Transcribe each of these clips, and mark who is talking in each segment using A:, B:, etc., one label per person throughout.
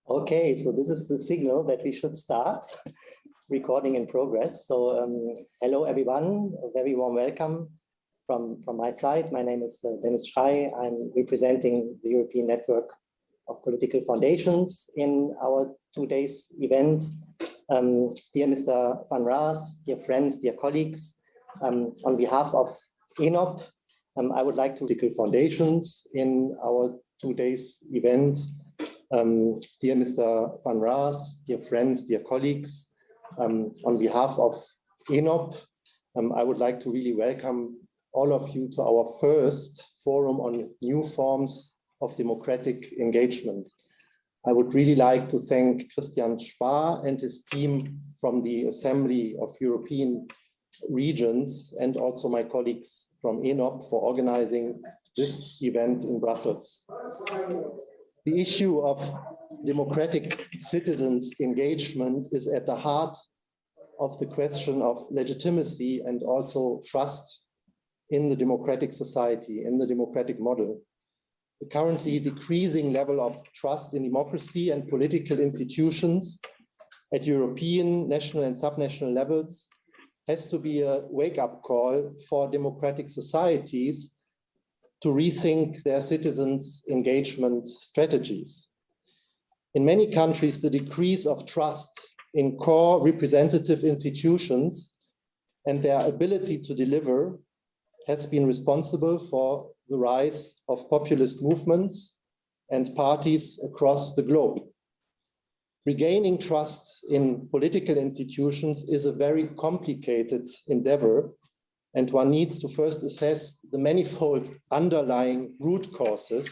A: Okay, so this is the signal that we should start. Recording in progress. So hello everyone, a very warm welcome from my side. My name is Dennis Schrey. I'm representing the European Network of Political Foundations in our 2 days event. Dear Mr. Van Raas, dear friends, dear colleagues, on behalf of ENoP, I would like to political foundations in our 2 days event. Dear Mr. Van Raas, dear friends, dear colleagues, on behalf of ENoP, I would like to really welcome all of you to our first forum on new forms of democratic engagement. I would really like to thank Christian Spar and his team from the Assembly of European Regions and also my colleagues from ENoP for organizing this event in Brussels. The issue of democratic citizens' engagement is at the heart of the question of legitimacy and also trust in the democratic society, in the democratic model. The currently decreasing level of trust in democracy and political institutions at European, national and subnational levels has to be a wake-up call for democratic societies to rethink their citizens' engagement strategies. In many countries, the decrease of trust in core representative institutions and their ability to deliver has been responsible for the rise of populist movements and parties across the globe. Regaining trust in political institutions is a very complicated endeavor, and one needs to first assess the manifold underlying root causes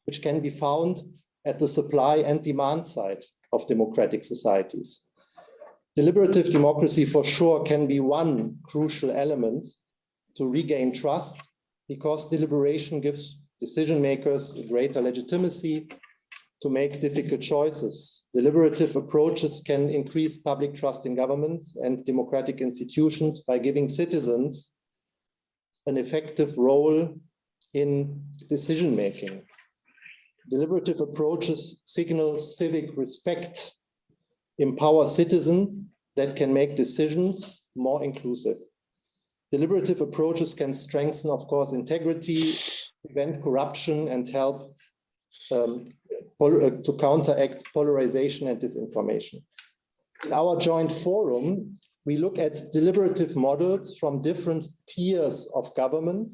A: which can be found at the supply and demand side of democratic societies. Deliberative democracy for sure can be one crucial element to regain trust because deliberation gives decision makers greater legitimacy to make difficult choices. Deliberative approaches can increase public trust in governments and democratic institutions by giving citizens an effective role in decision-making. Deliberative approaches signal civic respect, empower citizens that can make decisions more inclusive. Deliberative approaches can strengthen, of course, integrity, prevent corruption, and help to counteract polarization and disinformation. In our joint forum, we look at deliberative models from different tiers of government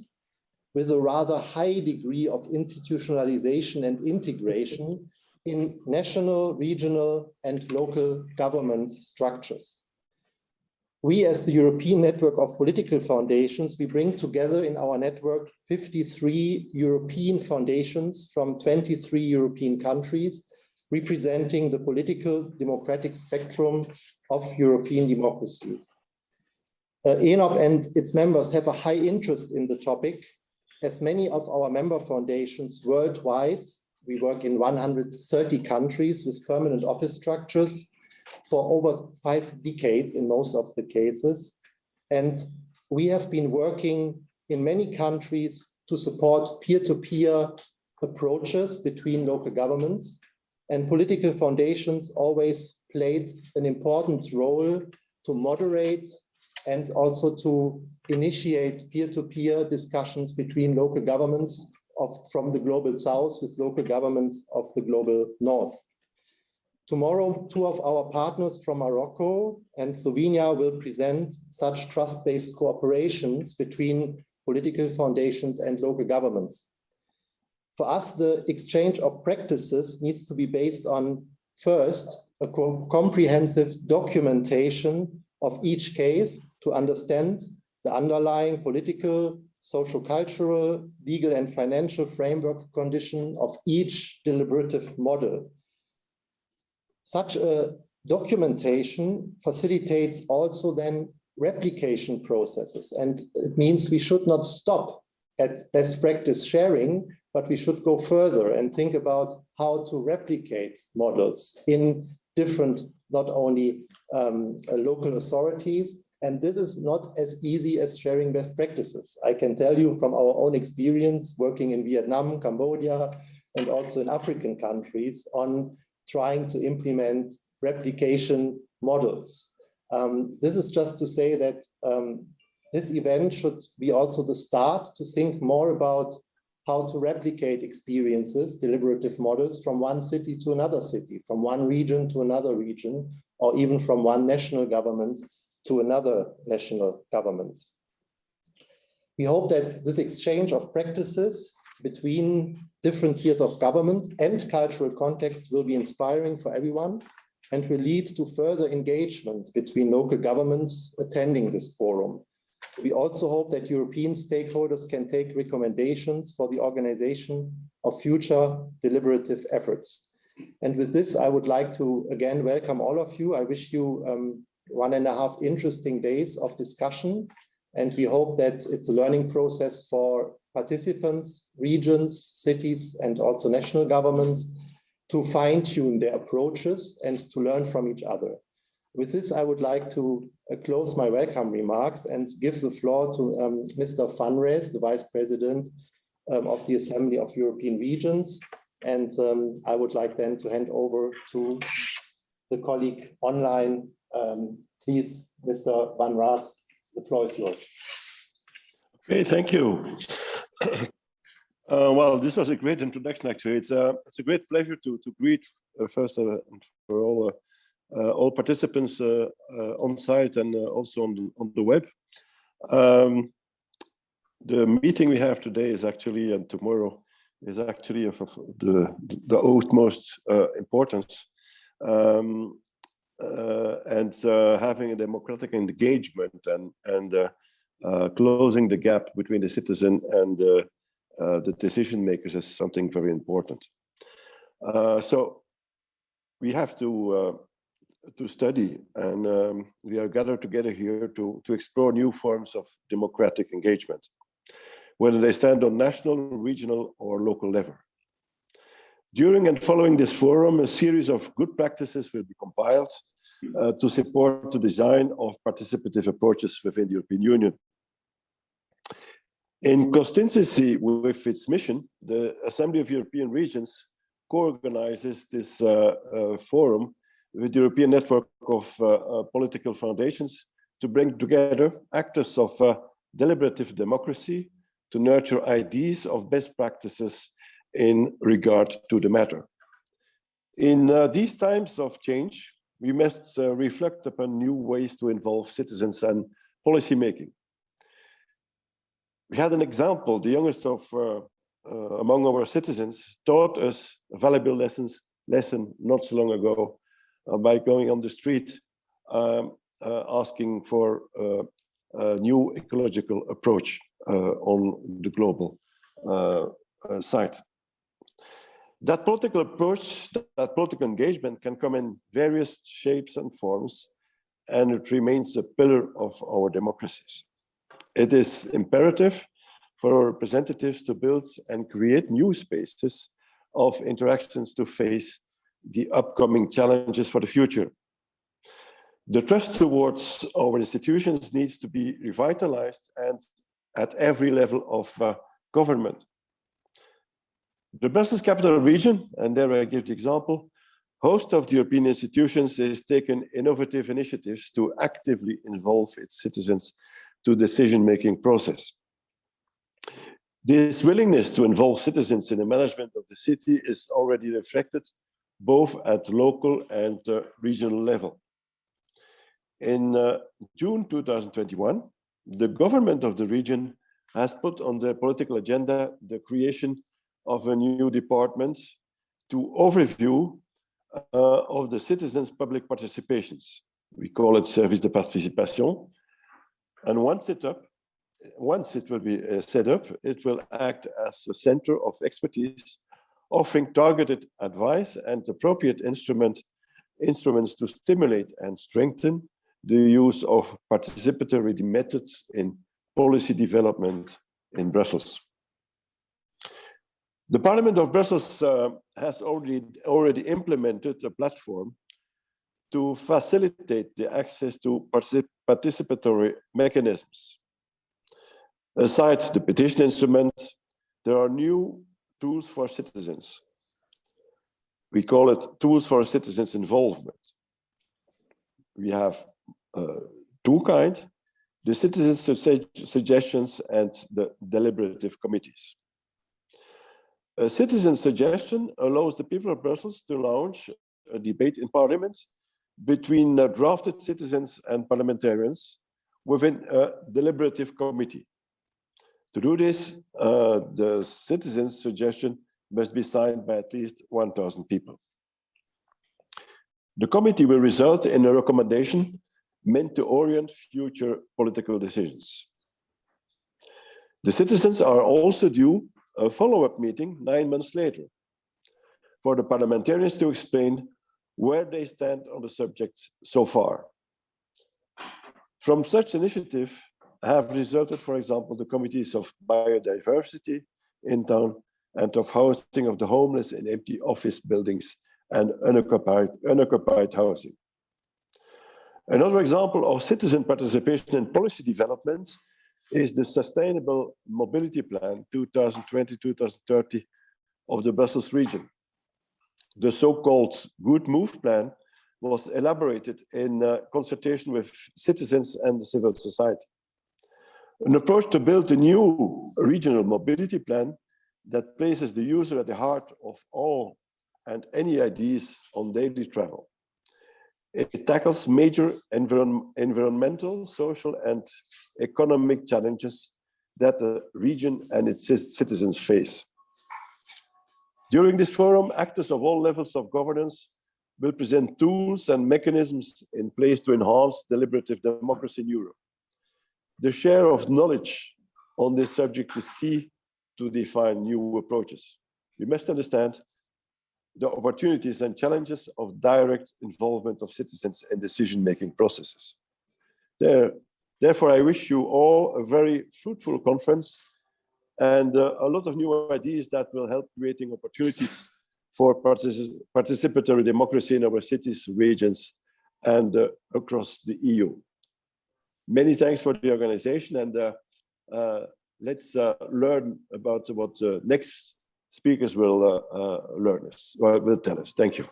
A: with a rather high degree of institutionalization and integration in national, regional, and local government structures. We, as the European Network of Political Foundations, we bring together in our network 53 European foundations from 23 European countries, representing the political democratic spectrum of European democracies. ENoP and its members have a high interest in the topic, as many of our member foundations worldwide, we work in 130 countries with permanent office structures, for over 5 decades in most of the cases. And we have been working in many countries to support peer-to-peer approaches between local governments. And political foundations always played an important role to moderate and also to initiate peer-to-peer discussions between local governments from the global south with local governments of the global north. Tomorrow, 2 of our partners from Morocco and Slovenia will present such trust-based cooperations between political foundations and local governments. For us, the exchange of practices needs to be based on, first, a comprehensive documentation of each case to understand the underlying political, social-cultural, legal and financial framework condition of each deliberative model. Such a documentation facilitates also then replication processes. And it means we should not stop at best practice sharing, but we should go further and think about how to replicate models in different, not only local authorities. And this is not as easy as sharing best practices. I can tell you from our own experience working in Vietnam, Cambodia, and also in African countries on trying to implement replication models. This is just to say that this event should be also the start to think more about how to replicate experiences, deliberative models from one city to another city, from one region to another region, or even from one national government to another national government. We hope that this exchange of practices between different tiers of government and cultural contexts will be inspiring for everyone and will lead to further engagement between local governments attending this forum. We also hope that European stakeholders can take recommendations for the organization of future deliberative efforts. And with this, I would like to again welcome all of you. I wish you 1.5 interesting days of discussion. And we hope that it's a learning process for participants, regions, cities, and also national governments to fine-tune their approaches and to learn from each other. With this, I would like to close my welcome remarks and give the floor to Mr. Funres, the Vice President of the Assembly of European Regions. And I would like then to hand over to the colleague online. Please, Mr. Van Raas, the floor is yours.
B: Okay, thank you. Well, this was a great introduction, actually. It's a great pleasure to greet first for all participants on site and also on the web. The meeting we have today is actually, and tomorrow, is actually of the utmost importance. And having a democratic engagement and closing the gap between the citizen and the decision makers is something very important. So we have to study, and we are gathered together here to explore new forms of democratic engagement, whether they stand on national, regional, or local level. During and following this forum, a series of good practices will be compiled to support the design of participative approaches within the European Union. In consistency with its mission, the Assembly of European Regions co-organizes this forum with the European Network of Political Foundations to bring together actors of deliberative democracy to nurture ideas of best practices in regard to the matter. In these times of change, we must reflect upon new ways to involve citizens and policymaking. We had an example. The youngest of among our citizens taught us a valuable lesson not so long ago by going on the street asking for a new ecological approach on the global side. That political approach, that political engagement can come in various shapes and forms, and it remains a pillar of our democracies. It is imperative for our representatives to build and create new spaces of interactions to face the upcoming challenges for the future. The trust towards our institutions needs to be revitalized and at every level of government. The Brussels Capital Region, and there I give the example, host of the European institutions, has taken innovative initiatives to actively involve its citizens to the decision-making process. This willingness to involve citizens in the management of the city is already reflected both at local and regional level. In June 2021, the government of the region has put on their political agenda the creation of a new department to overview of the citizens' public participations. We call it Service de Participation. And once it will be set up, it will act as a center of expertise, offering targeted advice and appropriate instruments to stimulate and strengthen the use of participatory methods in policy development in Brussels. The Parliament of Brussels has already implemented a platform to facilitate the access to participatory mechanisms. Aside the petition instrument, there are new tools for citizens. We call it tools for citizens' involvement. We have two kinds, the citizen suggestions and the deliberative committees. A citizen suggestion allows the people of Brussels to launch a debate in Parliament between drafted citizens and parliamentarians within a deliberative committee. To do this, the citizen's suggestion must be signed by at least 1,000 people. The committee will result in a recommendation meant to orient future political decisions. The citizens are also due a follow-up meeting 9 months later for the parliamentarians to explain where they stand on the subject so far. From such initiative have resulted, for example, the committees of biodiversity in town and of housing of the homeless in empty office buildings and unoccupied housing. Another example of citizen participation in policy development is the Sustainable Mobility Plan 2020-2030 of the Brussels region. The so-called Good Move Plan was elaborated in consultation with citizens and the civil society. An approach to build a new regional mobility plan that places the user at the heart of all and any ideas on daily travel. It tackles major environmental, social, and economic challenges that the region and its citizens face. During this forum, actors of all levels of governance will present tools and mechanisms in place to enhance deliberative democracy in Europe. The share of knowledge on this subject is key to define new approaches. We must understand the opportunities and challenges of direct involvement of citizens in decision-making processes. Therefore, I wish you all a very fruitful conference and a lot of new ideas that will help creating opportunities for participatory democracy in our cities, regions, and across the EU. Many thanks for the organization, and let's learn about what the next speakers will will tell us. Thank you.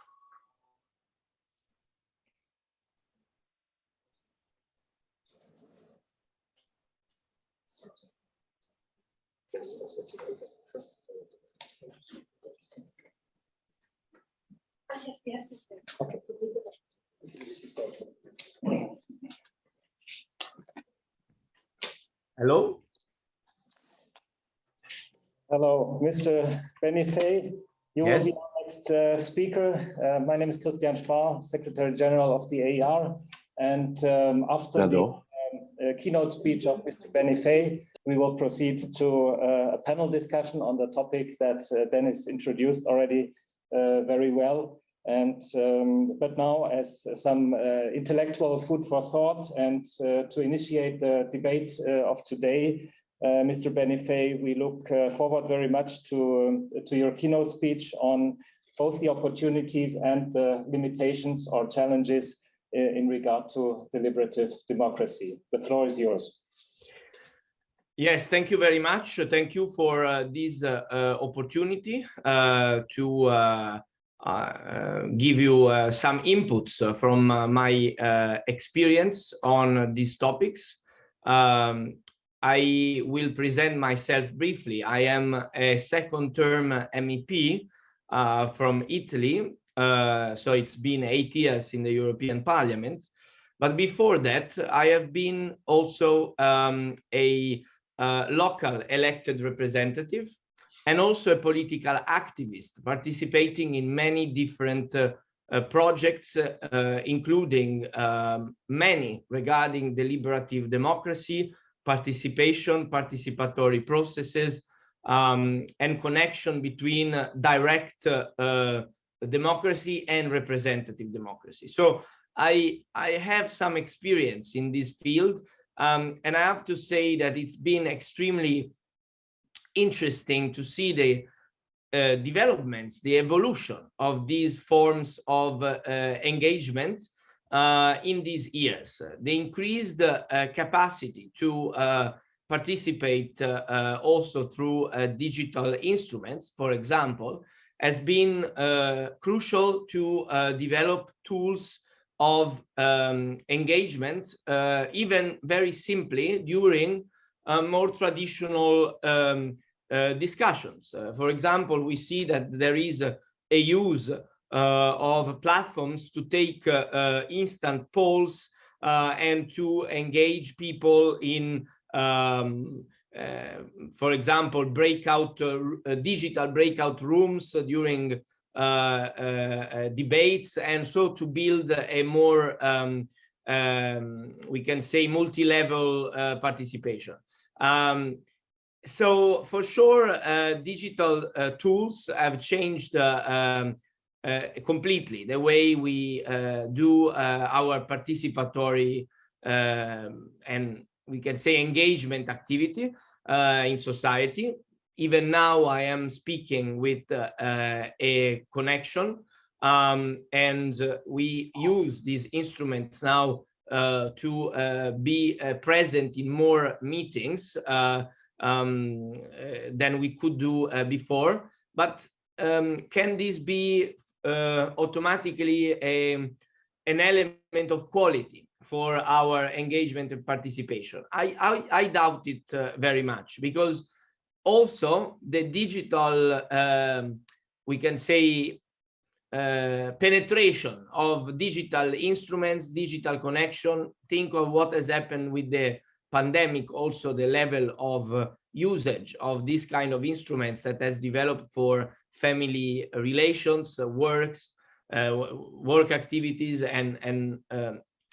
C: Yes.
A: Okay.
C: Hello.
D: Hello, Mr. Benifei. You
C: Yes.
D: will be our next speaker. My name is Christian Spar, Secretary General of the AER. And after
B: Hello.
D: the keynote speech of Mr. Benifei, we will proceed to a panel discussion on the topic that Dennis introduced already very well. And but now, as some intellectual food for thought and to initiate the debate of today, Mr. Benifei, we look forward very much to your keynote speech on both the opportunities and the limitations or challenges in regard to deliberative democracy. The floor is yours.
C: Yes, thank you very much. Thank you for this opportunity to give you some inputs from my experience on these topics. I will present myself briefly. I am a second-term MEP from Italy, so it's been 8 years in the European Parliament. But before that, I have been also a local elected representative and also a political activist, participating in many different projects, including many regarding deliberative democracy, participation, participatory processes, and connection between direct democracy and representative democracy. So I have some experience in this field, and I have to say that it's been extremely interesting to see the developments, the evolution of these forms of engagement in these years. The increased capacity to participate also through digital instruments, for example, has been crucial to develop tools of engagement, even very simply during more traditional discussions. For example, we see that there is a use of platforms to take instant polls and to engage people in, for example, digital breakout rooms during debates, and so to build a more, we can say, multi-level participation. So for sure, digital tools have changed completely the way we do our participatory and we can say engagement activity in society. Even now I am speaking with a connection, and we use these instruments now to be present in more meetings than we could do before. But can this be automatically an element of quality for our engagement and participation? I doubt it very much, because also the digital, we can say, penetration of digital instruments, digital connection. Think of what has happened with the pandemic, also the level of usage of this kind of instruments that has developed for family relations, work activities, and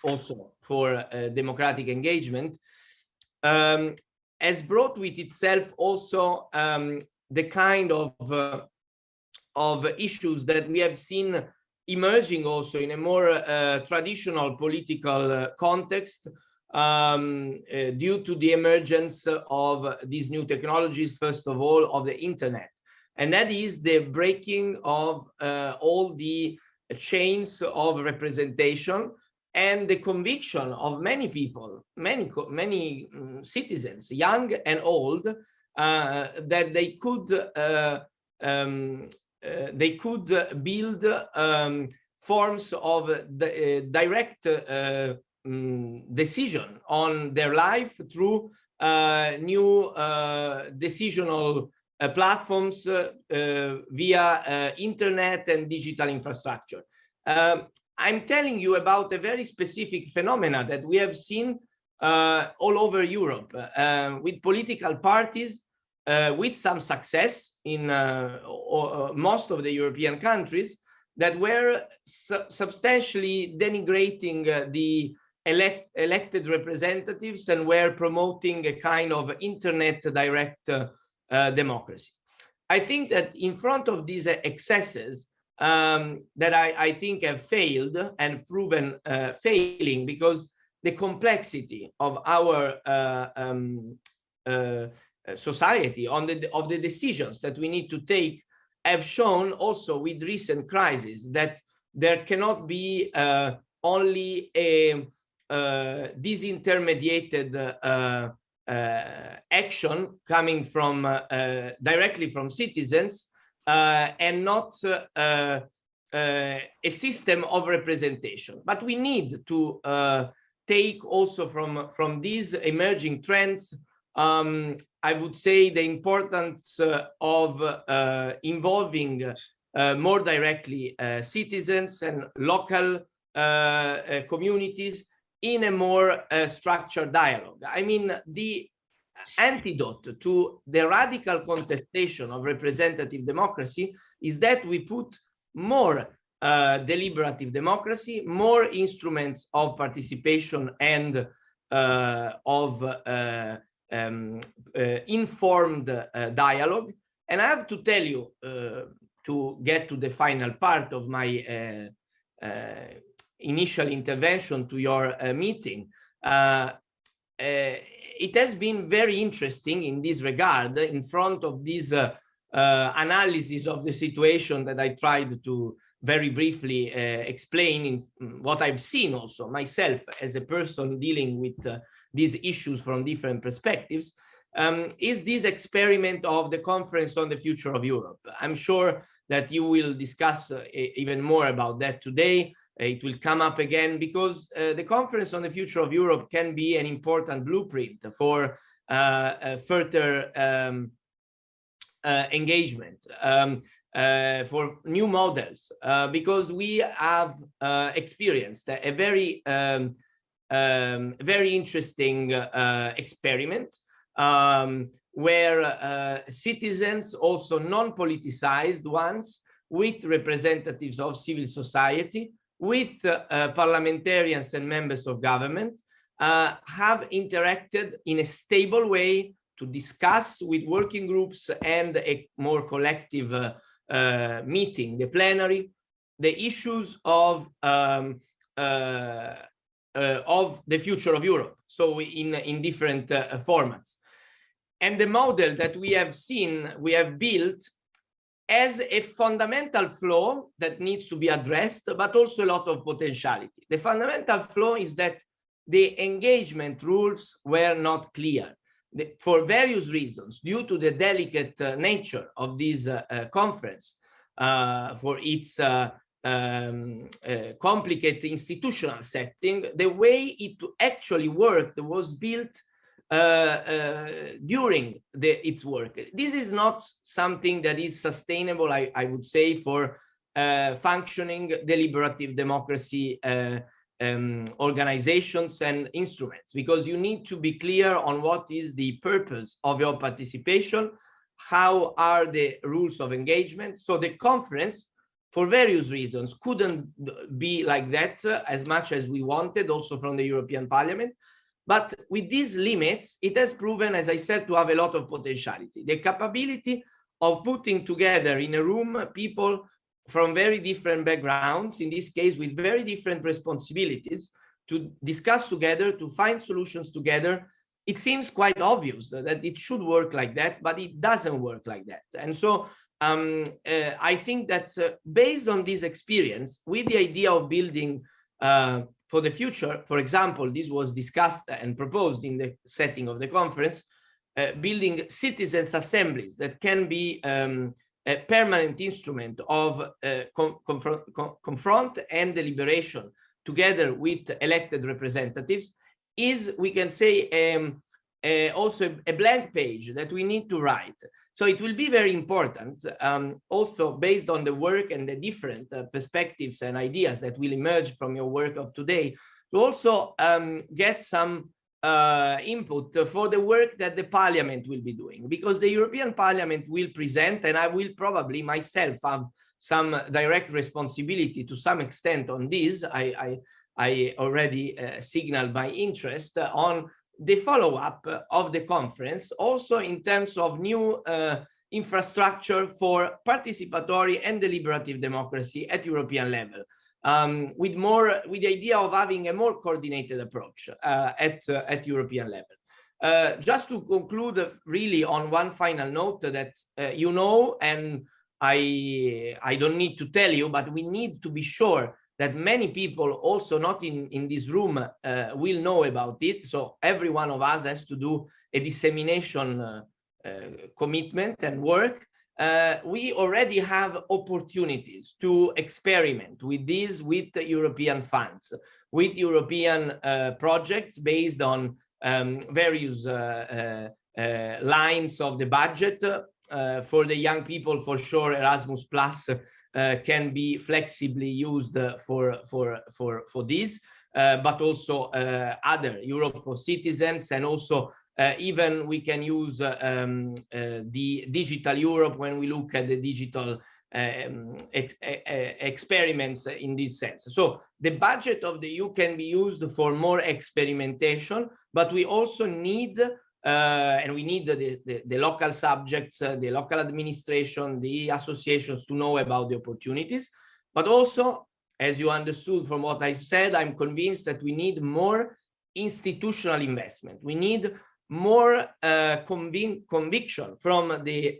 C: also for democratic engagement, has brought with itself also the kind of issues that we have seen emerging also in a more traditional political context due to the emergence of these new technologies, first of all, of the internet. And that is the breaking of all the chains of representation and the conviction of many people, many citizens, young and old, that they could build forms of direct decision on their life through new decisional platforms via internet and digital infrastructure. I'm telling you about a very specific phenomena that we have seen all over Europe with political parties with some success in most of the European countries that were substantially denigrating the elected representatives and were promoting a kind of internet direct democracy. I think that in front of these excesses that I think have failed and proven failing, because the complexity of our society of the decisions that we need to take have shown also with recent crises that there cannot be only a disintermediated action coming from directly from citizens and not a system of representation. But we need to take also from these emerging trends, I would say, the importance of involving more directly citizens and local communities in a more structured dialogue. I mean, the antidote to the radical contestation of representative democracy is that we put more deliberative democracy, more instruments of participation and of informed dialogue. And I have to tell you, to get to the final part of my initial intervention to your meeting, it has been very interesting in this regard, in front of this analysis of the situation that I tried to very briefly explain in what I've seen also myself as a person dealing with these issues from different perspectives, is this experiment of the Conference on the Future of Europe. I'm sure that you will discuss even more about that today. It will come up again because the Conference on the Future of Europe can be an important blueprint for further engagement, for new models, because we have experienced a very interesting experiment where citizens, also non-politicized ones, with representatives of civil society, with parliamentarians and members of government, have interacted in a stable way to discuss with working groups and a more collective meeting, the plenary, the issues of the future of Europe, so in different formats. And the model that we have seen, we have built, as a fundamental flaw that needs to be addressed, but also a lot of potentiality. The fundamental flaw is that the engagement rules were not clear. For various reasons, due to the delicate nature of this conference, for its complicated institutional setting, the way it actually worked was built during its work. This is not something that is sustainable, I would say, for functioning deliberative democracy organizations and instruments, because you need to be clear on what is the purpose of your participation, how are the rules of engagement. So the conference, for various reasons, couldn't be like that as much as we wanted, also from the European Parliament. But with these limits, it has proven, as I said, to have a lot of potentiality. The capability of putting together in a room people from very different backgrounds, in this case with very different responsibilities, to discuss together, to find solutions together. It seems quite obvious that it should work like that, but it doesn't work like that. And so I think that based on this experience, with the idea of building for the future, for example, this was discussed and proposed in the setting of the conference, building citizens' assemblies that can be a permanent instrument of confront and deliberation together with elected representatives is, we can say, also a blank page that we need to write. So it will be very important, also based on the work and the different perspectives and ideas that will emerge from your work of today, to also get some input for the work that the Parliament will be doing, because the European Parliament will present, and I will probably myself have some direct responsibility to some extent on this. I already signaled my interest on the follow-up of the conference, also in terms of new infrastructure for participatory and deliberative democracy at European level, with the idea of having a more coordinated approach at European level. Just to conclude really on one final note that you know, and I don't need to tell you, but we need to be sure that many people also not in this room will know about it. So every one of us has to do a dissemination commitment and work. We already have opportunities to experiment with this, with the European funds, with European projects based on various lines of the budget. For the young people, for sure, Erasmus Plus can be flexibly used for this, but also other Europe for Citizens, and also even we can use the Digital Europe when we look at the digital experiments in this sense. So the budget of the EU can be used for more experimentation, but we also need and we need the local subjects, the local administration, the associations to know about the opportunities. But also, as you understood from what I've said, I'm convinced that we need more institutional investment. We need more conviction from the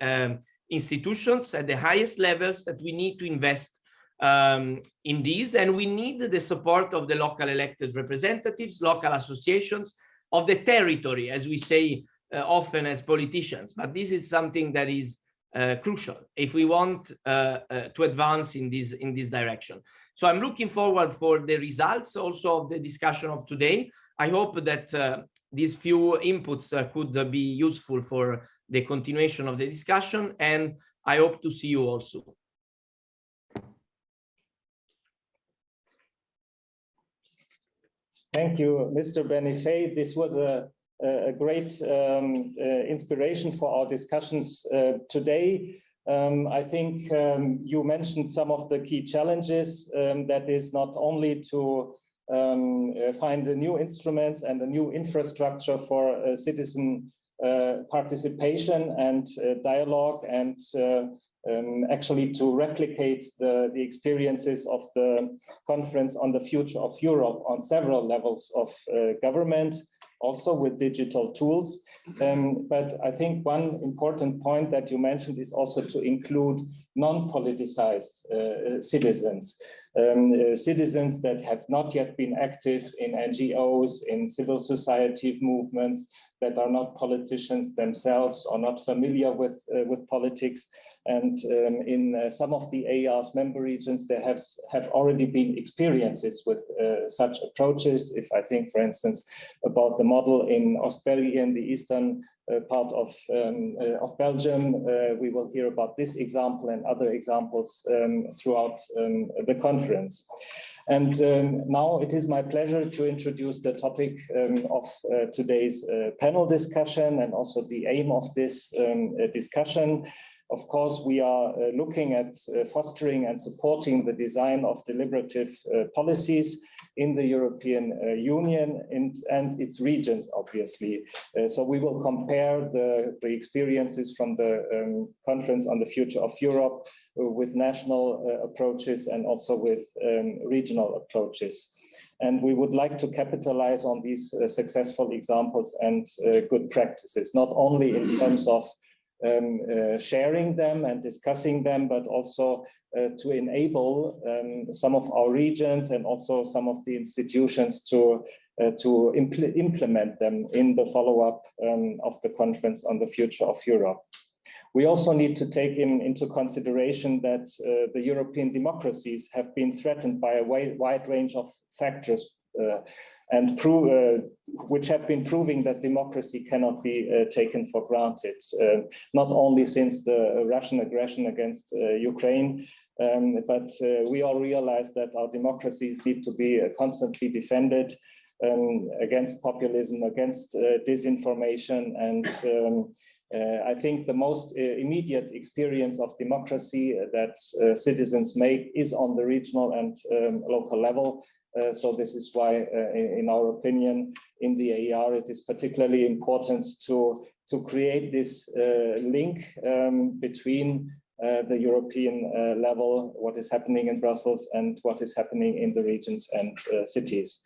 C: institutions at the highest levels that we need to invest in these, and we need the support of the local elected representatives, local associations, of the territory, as we say often as politicians. But this is something that is crucial if we want to advance in this direction. So I'm looking forward for the results also of the discussion of today. I hope that these few inputs could be useful for the continuation of the discussion, and I hope to see you also.
D: Thank you, Mr. Benifei. This was a great inspiration for our discussions today. I think you mentioned some of the key challenges. That is not only to find the new instruments and a new infrastructure for citizen participation and dialogue, and actually to replicate the experiences of the Conference on the Future of Europe on several levels of government, also with digital tools. But I think one important point that you mentioned is also to include non-politicized citizens, citizens that have not yet been active in NGOs, in civil society movements, that are not politicians themselves or not familiar with politics. And in some of the AER's member regions, there have already been experiences with such approaches. If I think, for instance, about the model in Ostbelgien, the eastern part of Belgium, we will hear about this example and other examples throughout the conference. And now it is my pleasure to introduce the topic of today's panel discussion, and also the aim of this discussion. Of course, we are looking at fostering and supporting the design of deliberative policies in the European Union and its regions, obviously. So we will compare the experiences from the Conference on the Future of Europe with national approaches and also with regional approaches. And we would like to capitalize on these successful examples and good practices, not only in terms of sharing them and discussing them, but also to enable some of our regions and also some of the institutions to implement them in the follow-up of the Conference on the Future of Europe. We also need to take into consideration that the European democracies have been threatened by a wide range of factors which have been proving that democracy cannot be taken for granted, not only since the Russian aggression against Ukraine, but we all realize that our democracies need to be constantly defended against populism, against disinformation, and I think the most immediate experience of democracy that citizens make is on the regional and local level. So this is why, in our opinion, in the AER, it is particularly important to create this link between the European level, what is happening in Brussels, and what is happening in the regions and cities.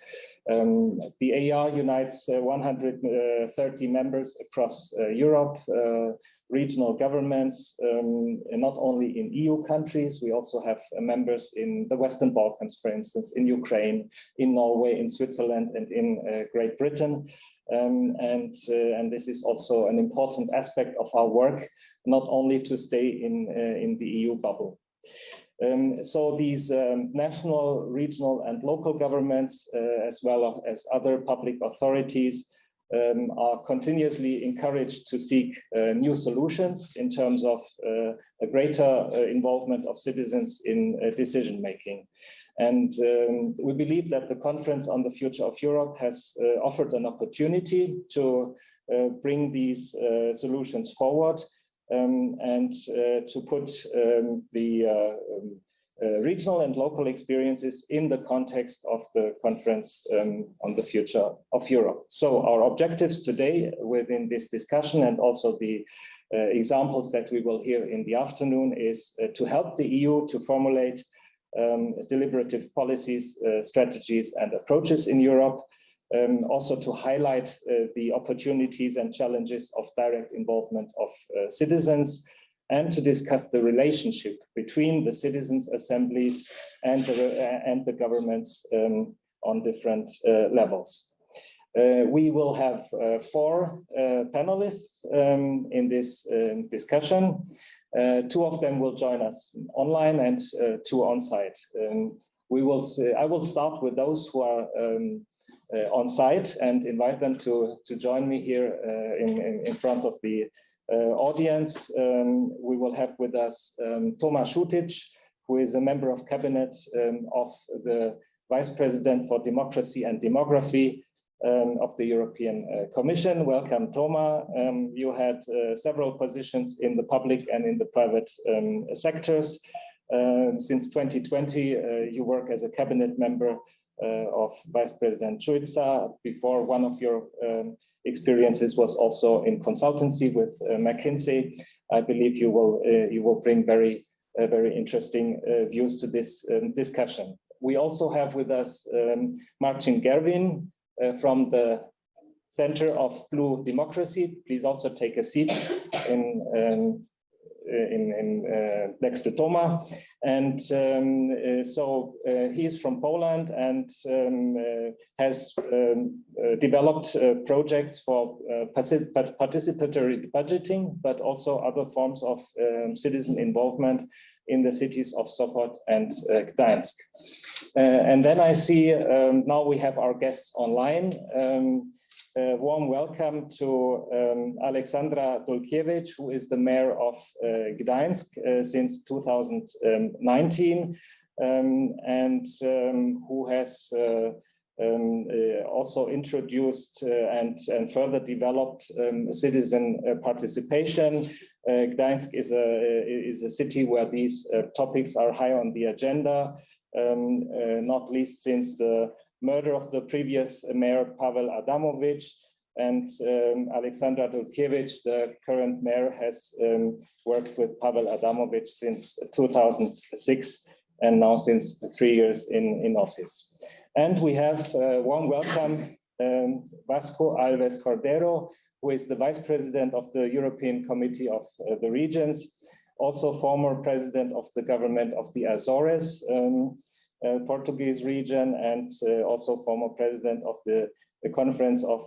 D: The AER unites 130 members across Europe, regional governments, not only in EU countries. We also have members in the Western Balkans, for instance, in Ukraine, in Norway, in Switzerland, and in Great Britain. And this is also an important aspect of our work, not only to stay in the EU bubble. So these national, regional, and local governments, as well as other public authorities, are continuously encouraged to seek new solutions in terms of a greater involvement of citizens in decision-making. And we believe that the Conference on the Future of Europe has offered an opportunity to bring these solutions forward and to put the regional and local experiences in the context of the Conference on the Future of Europe. So our objectives today within this discussion, and also the examples that we will hear in the afternoon, is to help the EU to formulate deliberative policies, strategies, and approaches in Europe. Also to highlight the opportunities and challenges of direct involvement of citizens, and to discuss the relationship between the citizens' assemblies and the governments on different levels. We will have 4 panelists in this discussion. 2 of them will join us online and 2 on site. I will start with those who are on site and invite them to join me here in front of the audience. We will have with us Toma Šutić, who is a member of cabinet of the Vice President for Democracy and Demography of the European Commission. Welcome, Toma. You had several positions in the public and in the private sectors. Since 2020, you work as a cabinet member of Vice President Šuica. Before, one of your experiences was also in consultancy with McKinsey. I believe you will bring very interesting views to this discussion. We also have with us Marcin Gerwin from the Center of Blue Democracy. Please also take a seat next to Toma. And so he's from Poland and has developed projects for participatory budgeting, but also other forms of citizen involvement in the cities of Sopot and Gdańsk. And then I see now we have our guests online. Warm welcome to Alexandra Dulcevich, who is the mayor of Gdańsk since 2019, and who has also introduced and further developed citizen participation. Gdańsk is a city where these topics are high on the agenda, not least since the murder of the previous mayor, Pavel Adamowicz, and Alexandra Dulcevich, the current mayor, has worked with Pavel Adamowicz since 2006 and now since 3 years in office. And we have warm welcome Vasco Alves Cordero, who is the vice president of the European Committee of the Regions, also former president of the government of the Azores, Portuguese region, and also former president of the Conference of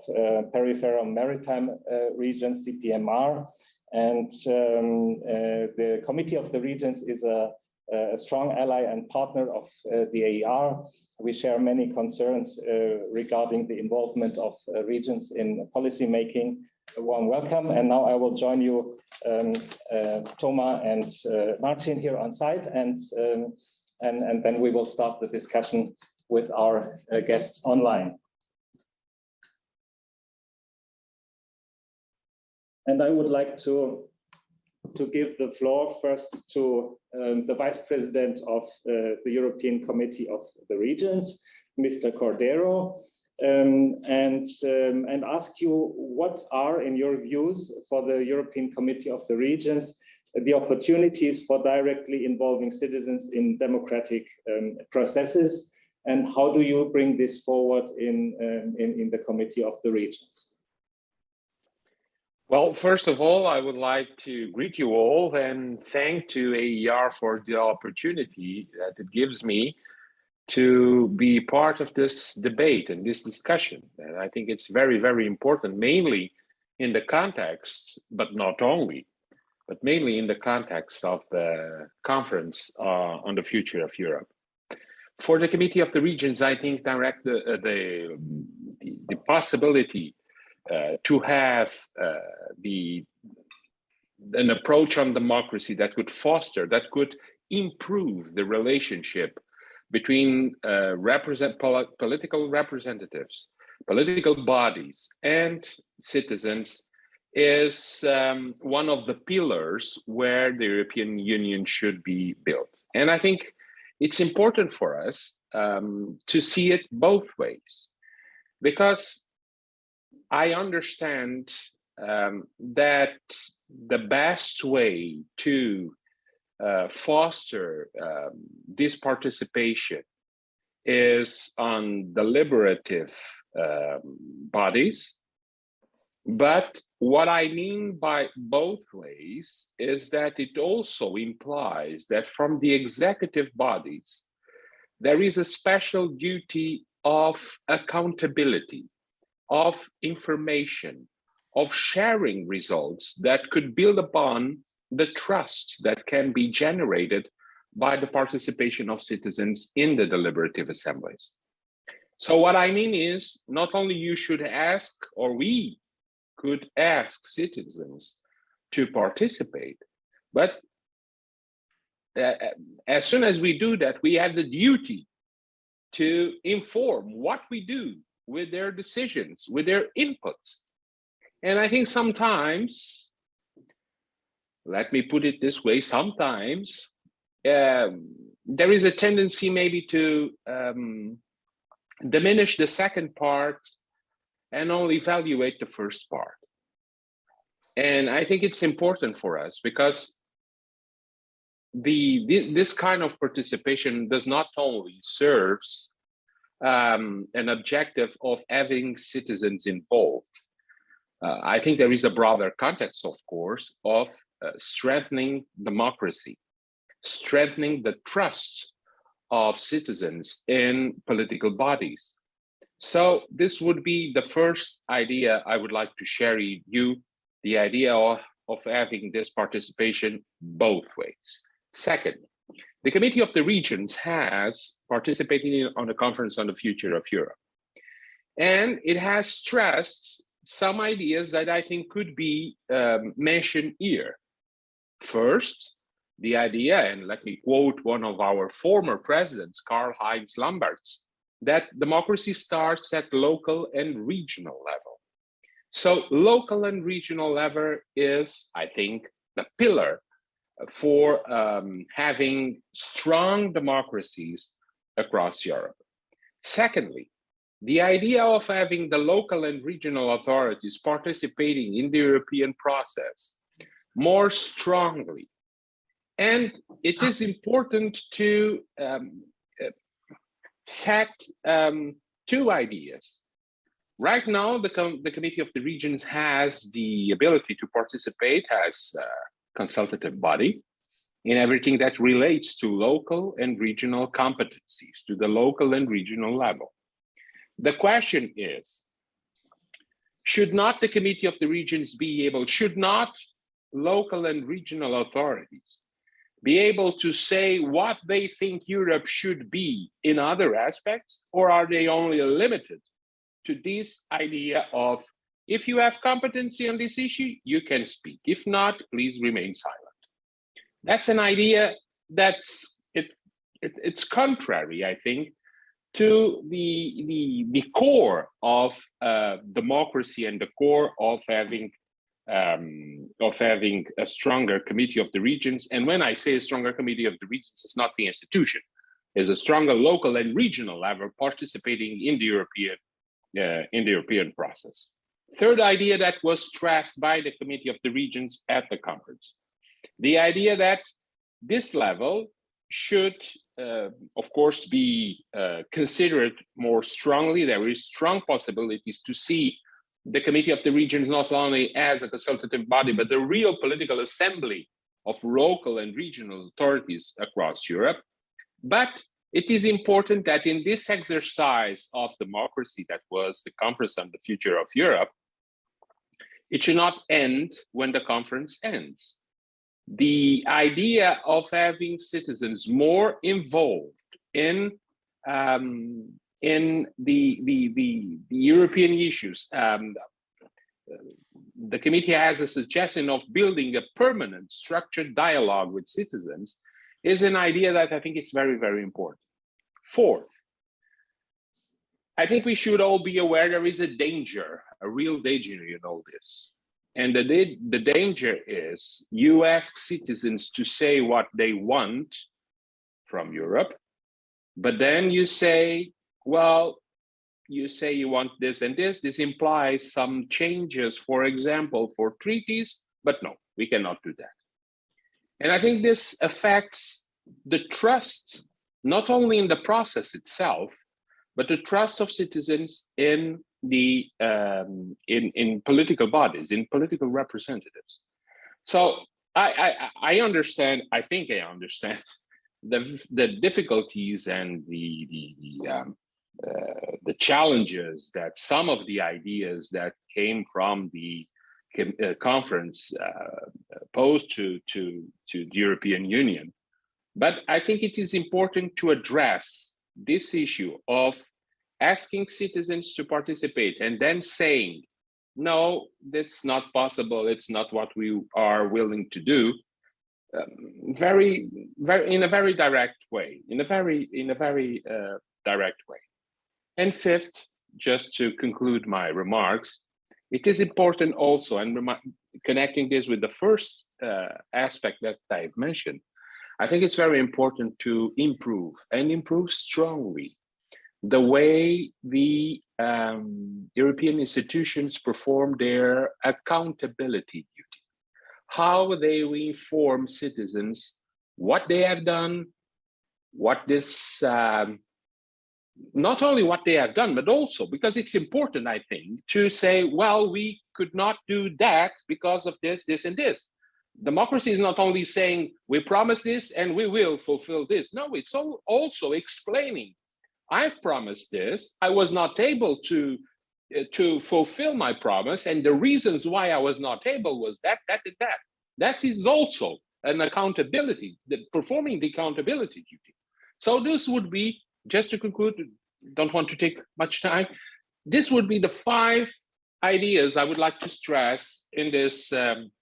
D: Peripheral Maritime Regions, CPMR. And the Committee of the Regions is a strong ally and partner of the AER. We share many concerns regarding the involvement of regions in policy making. A warm welcome. And now I will join you, Toma and Marcin, here on site, and then we will start the discussion with our guests online. And I would like to give the floor first to the Vice President of the European Committee of the Regions, Mr. Cordero, and ask you what are, in your views, for the European Committee of the Regions, the opportunities for directly involving citizens in democratic processes, and how do you bring this forward in the Committee of the Regions?
E: Well, first of all, I would like to greet you all and thank to AER for the opportunity that it gives me to be part of this debate and this discussion. And I think it's very, very important, mainly in the context, but not only, but mainly in the context of the conference on the future of Europe. For the Committee of the Regions, I think the possibility to have an approach on democracy that could foster, that could improve the relationship between political representatives, political bodies, and citizens is one of the pillars where the European Union should be built. And I think it's important for us to see it both ways, because I understand that the best way to foster this participation is on deliberative bodies. But what I mean by both ways is that it also implies that from the executive bodies, there is a special duty of accountability. of information, of sharing results that could build upon the trust that can be generated by the participation of citizens in the deliberative assemblies. So what I mean is, not only you should ask, or we could ask citizens to participate, but as soon as we do that, we have the duty to inform what we do with their decisions, with their inputs. And I think sometimes, let me put it this way, sometimes there is a tendency maybe to diminish the second part and only evaluate the first part. And I think it's important for us because this kind of participation does not only serves an objective of having citizens involved. I think there is a broader context, of course, of strengthening democracy, strengthening the trust of citizens in political bodies. So this would be the first idea I would like to share with you, the idea of having this participation both ways. Second, the Committee of the Regions has participated on the Conference on the Future of Europe. And it has stressed some ideas that I think could be mentioned here. First, the idea, and let me quote one of our former presidents, Karl-Heinz Lamberts, that democracy starts at local and regional level. So local and regional level is, I think, the pillar for having strong democracies across Europe. Secondly, the idea of having the local and regional authorities participating in the European process more strongly. And it is important to set two ideas. Right now, the Committee of the Regions has the ability to participate as a consultative body in everything that relates to local and regional competencies, to the local and regional level. The question is, should not the Committee of the Regions be able, should not local and regional authorities be able to say what they think Europe should be in other aspects, or are they only limited to this idea of, if you have competency on this issue, you can speak. If not, please remain silent. That's an idea that's, it's contrary, I think, to the core of democracy and the core of having a stronger Committee of the Regions. And when I say a stronger Committee of the Regions, it's not the institution, it's a stronger local and regional level participating in the European process. Third idea that was stressed by the Committee of the Regions at the conference, the idea that this level should, of course, be considered more strongly. There is strong possibilities to see the Committee of the Regions not only as a consultative body, but the real political assembly of local and regional authorities across Europe. But it is important that in this exercise of democracy that was the Conference on the Future of Europe, it should not end when the conference ends. The idea of having citizens more involved in the European issues. The committee has a suggestion of building a permanent structured dialogue with citizens is an idea that I think it's very, very important. Fourth, I think we should all be aware there is a danger, a real danger in all this. And the danger is you ask citizens to say what they want from Europe, but then you say, well, you say you want this and this implies some changes, for example, for treaties, but no, we cannot do that. And I think this affects the trust, not only in the process itself, but the trust of citizens in the in political bodies, in political representatives. So I understand. I think I understand the difficulties and the challenges that some of the ideas that came from the conference posed to the European Union. But I think it is important to address this issue of asking citizens to participate and then saying, no, that's not possible, it's not what we are willing to do, in a very direct way, in a very direct way. And fifth, just to conclude my remarks, it is important also, and connecting this with the first aspect that I've mentioned, I think it's very important to improve, and improve strongly, the way the European institutions perform their accountability duty, how they inform citizens what they have done, what this, not only what they have done, but also because it's important, I think, to say, well, we could not do that because of this, this, and this. Democracy is not only saying we promise this and we will fulfill this. No, it's also explaining, I've promised this, I was not able to fulfill my promise, and the reasons why I was not able was that, that, and that. That is also an accountability, performing the accountability duty. So this would be, just to conclude, don't want to take much time, this would be the 5 ideas I would like to stress in this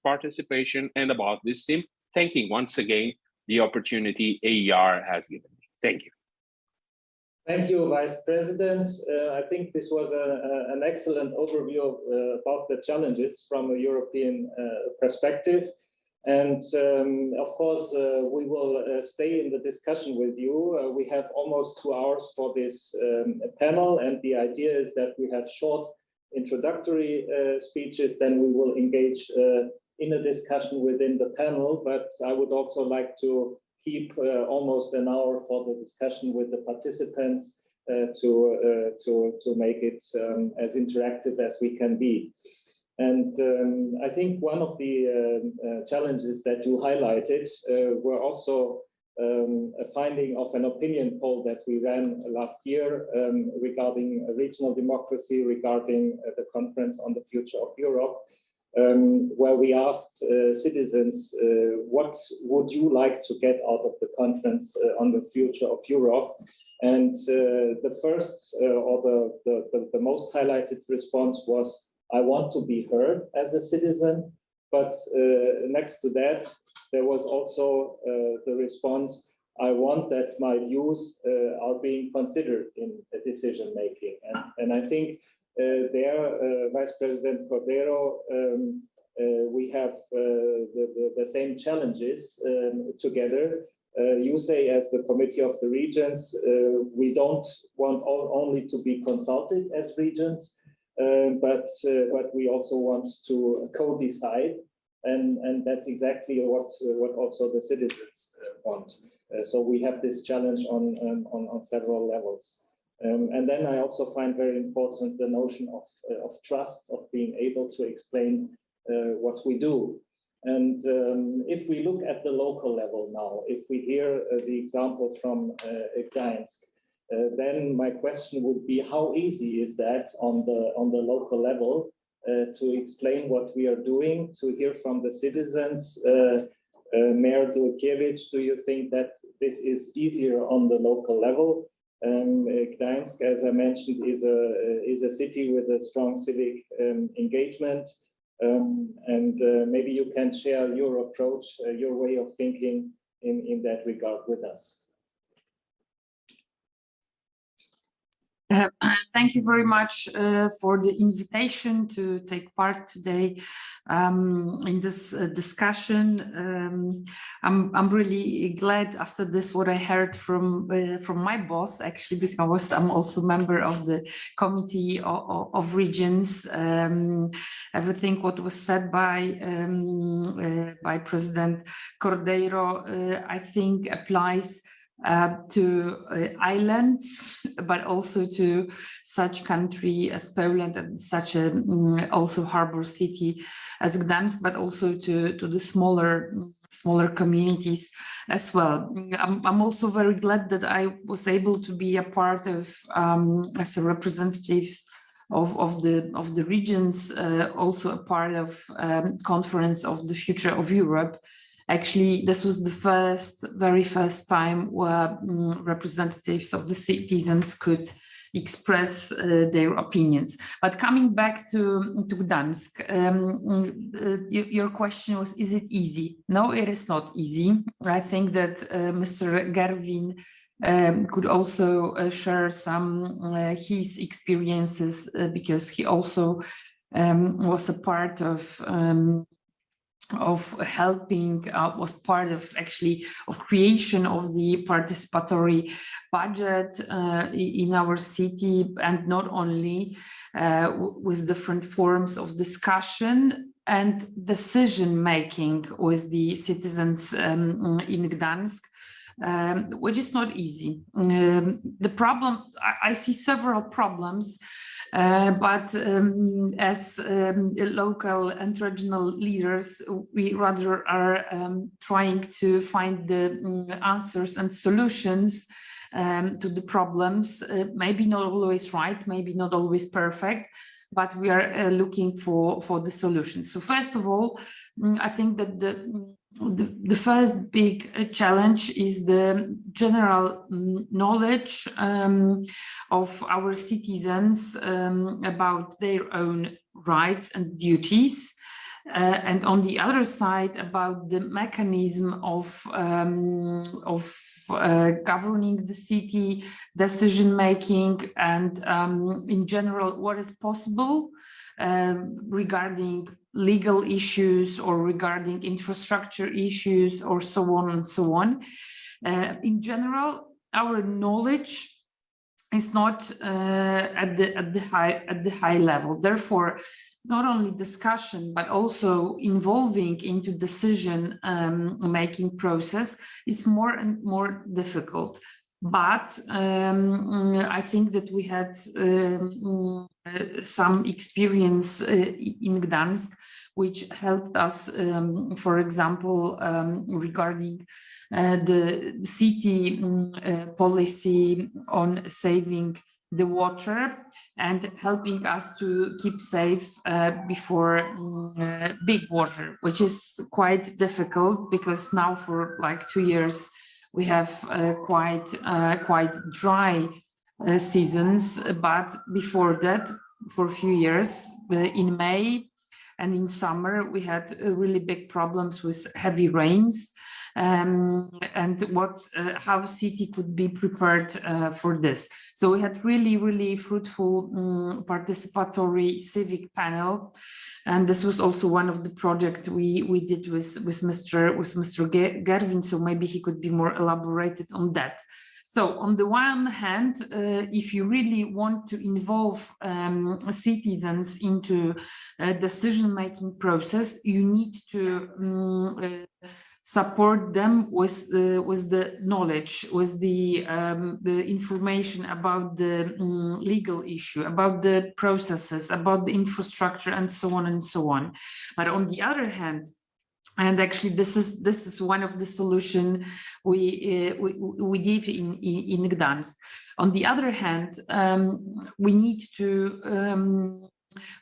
E: participation and about this theme, thanking once again the opportunity AER has given me. Thank you.
D: Thank you, Vice President. I think this was an excellent overview about the challenges from a European perspective. And of course, we will stay in the discussion with you. We have almost 2 hours for this panel, and the idea is that we have short introductory speeches, then we will engage in a discussion within the panel. But I would also like to keep almost an hour for the discussion with the participants to make it as interactive as we can be. And I think one of the challenges that you highlighted were also a finding of an opinion poll that we ran last year regarding regional democracy, regarding the conference on the future of Europe, where we asked citizens, what would you like to get out of the conference on the future of Europe? And the first or the most highlighted response was, I want to be heard as a citizen. But next to that, there was also the response, I want that my views are being considered in decision making. And I think there, Vice President Cordero, we have the same challenges together. You say, as the Committee of the Regions, we don't want only to be consulted as regions, but we also want to co-decide, and that's exactly what also the citizens want. So we have this challenge on several levels. And then I also find very important the notion of trust, of being able to explain what we do. And if we look at the local level now, if we hear the example from Gdańsk, then my question would be, how easy is that on the local level to explain what we are doing, to hear from the citizens? Mayor Dulcevich, do you think that this is easier on the local level? Gdańsk, as I mentioned, is a city with a strong civic engagement. And maybe you can share your approach, your way of thinking in that regard with us.
F: Thank you very much for the invitation to take part today in this discussion. I'm really glad after this what I heard from my boss, actually, because I'm also a member of the Committee of Regions. Everything what was said by President Cordero, I think applies to islands, but also to such country as Poland and such a also harbor city as Gdańsk, but also to the smaller smaller communities as well. I'm also very glad that I was able to be a part of, as a representative of the regions, also a part of conference of the future of Europe. Actually, this was the very first time where representatives of the citizens could express their opinions. But coming back to Gdansk, your question was, is it easy? No, it is not easy. I think that Mr. Gerwin could also share some his experiences because he also was a part of helping, was part of creation of the participatory budget in our city, and not only with different forms of discussion and decision making with the citizens in Gdansk, which is not easy. The problem, I see several problems. But as local and regional leaders, we rather are trying to find the answers and solutions to the problems. Maybe not always right, maybe not always perfect, but we are looking for the solutions. So first of all, I think that the first big challenge is the general knowledge of our citizens about their own rights and duties, and on the other side about the mechanism of governing the city, decision making, and in general what is possible regarding legal issues or regarding infrastructure issues, or so on and so on. In general, our knowledge is not at the high level. Therefore, not only discussion but also involving into decision making process is more and more difficult. But I think that we had some experience in Gdansk which helped us, for example, regarding the city policy on saving the water and helping us to keep safe before big water, which is quite difficult because now for like 2 years we have quite dry seasons, but before that, for a few years, in May and in summer, we had really big problems with heavy rains, and how city could be prepared for this. So we had really fruitful participatory civic panel, and this was also one of the projects we did with Mr. Gerwin. So maybe he could be more elaborated on that. So on the one hand, if you really want to involve citizens into a decision-making process, you need to support them with the knowledge, with the information about the legal issue, about the processes, about the infrastructure, and so on and so on. But on the other hand, and actually, this is one of the solutions we did in Gdansk. On the other hand, we need to,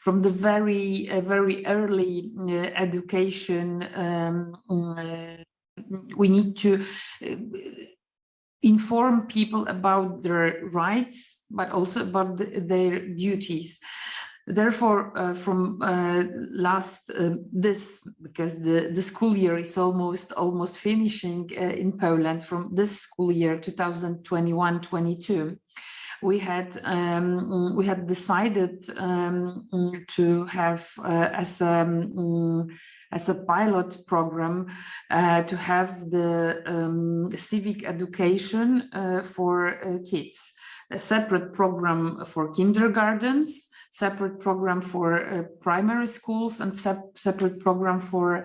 F: from the very early education, we need to inform people about their rights, but also about their duties. Therefore, from because the school year is almost finishing in Poland, from this school year 2021-22, we had decided to have as a pilot program to have the civic education for kids. a separate program for kindergartens, separate program for primary schools, and separate program for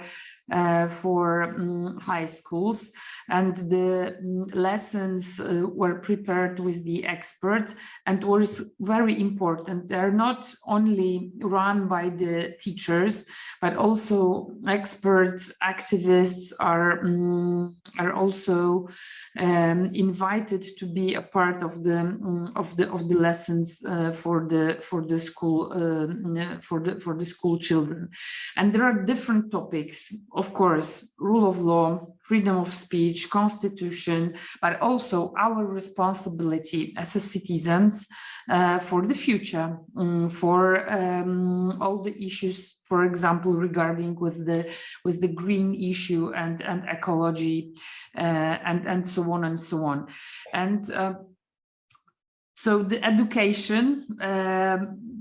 F: high schools. And the lessons were prepared with the experts, and was very important. They're not only run by the teachers, but also experts, activists are also invited to be a part of the lessons for the school children. And there are different topics, of course, rule of law, freedom of speech, constitution, but also our responsibility as citizens for the future, for all the issues, for example, regarding with the green issue and ecology, and so on and so on. And so the education,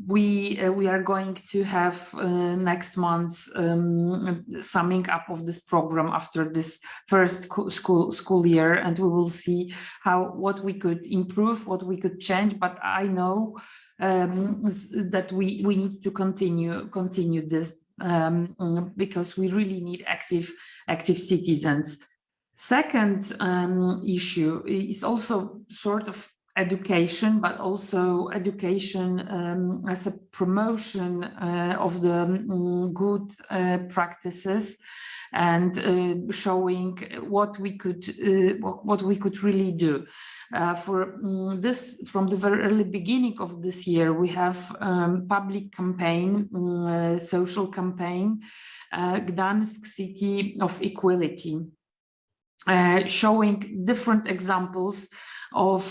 F: we are going to have next month summing up of this program after this first school year, and we will see what we could improve, what we could change. But I know that we need to continue this because we really need active citizens. Second issue is also sort of education, but also education as a promotion of the good practices, and showing what we could really do. For this, from the very early beginning of this year, we have public campaign, social campaign, Gdańsk City of Equality, showing different examples of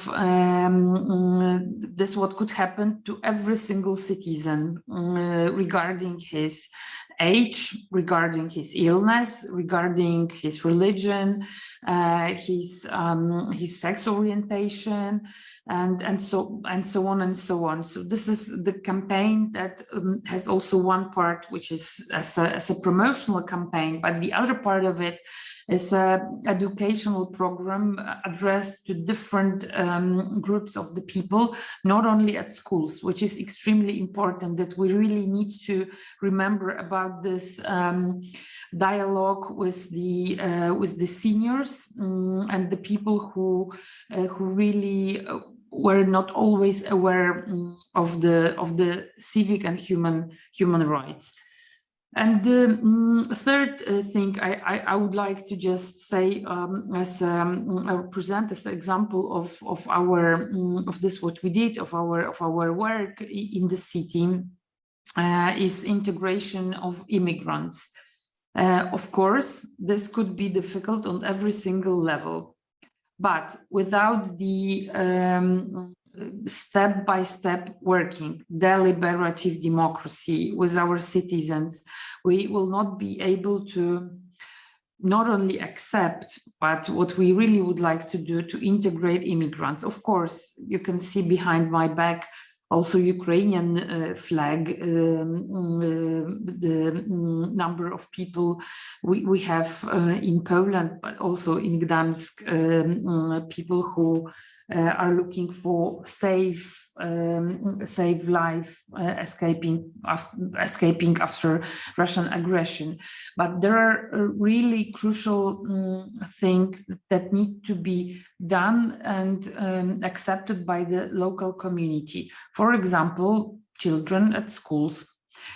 F: this, what could happen to every single citizen regarding his age, regarding his illness, regarding his religion, his sex orientation, and so on and so on. So this is the campaign that has also one part which is as a promotional campaign, but the other part of it is an educational program addressed to different groups of the people, not only at schools, which is extremely important, that we really need to remember about this dialogue with the seniors and the people who really were not always aware of the civic and human rights. And the third thing I would like to just say, as I present as an example of our what we did, of our work in the city, is integration of immigrants. Of course, this could be difficult on every single level, but without the step-by-step working, deliberative democracy with our citizens, we will not be able to not only accept, but what we really would like to do, to integrate immigrants. Of course, you can see behind my back also Ukrainian flag, the number of people we have in Poland, but also in Gdańsk, people who are looking for safe life, escaping after Russian aggression. But there are really crucial things that need to be done and accepted by the local community. For example, children at schools,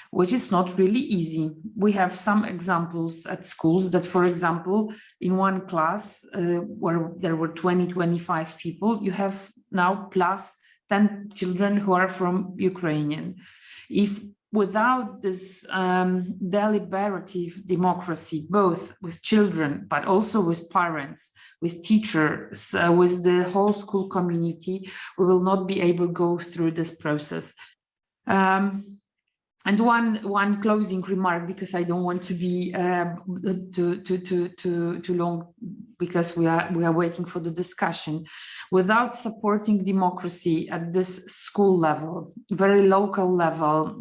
F: which is not really easy. We have some examples at schools that, for example, in one class where there were 20-25 people, you have now plus 10 children who are from Ukrainian. If without this deliberative democracy, both with children, but also with parents, with teachers, with the whole school community, we will not be able to go through this process. And one closing remark, because I don't want to be too long, because we are waiting for the discussion. Without supporting democracy at this school level, very local level,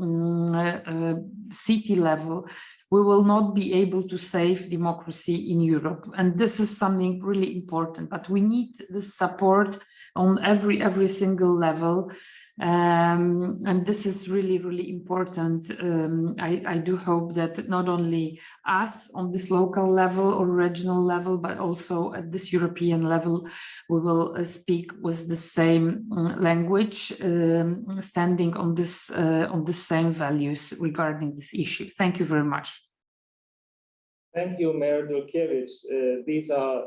F: city level, we will not be able to save democracy in Europe. And this is something really important, but we need this support on every single level. And this is really, really important. I do hope that not only us on this local level or regional level, but also at this European level, we will speak with the same language, standing on the same values regarding this issue. Thank you very much.
D: Thank you, Mayor Dulcevich. These are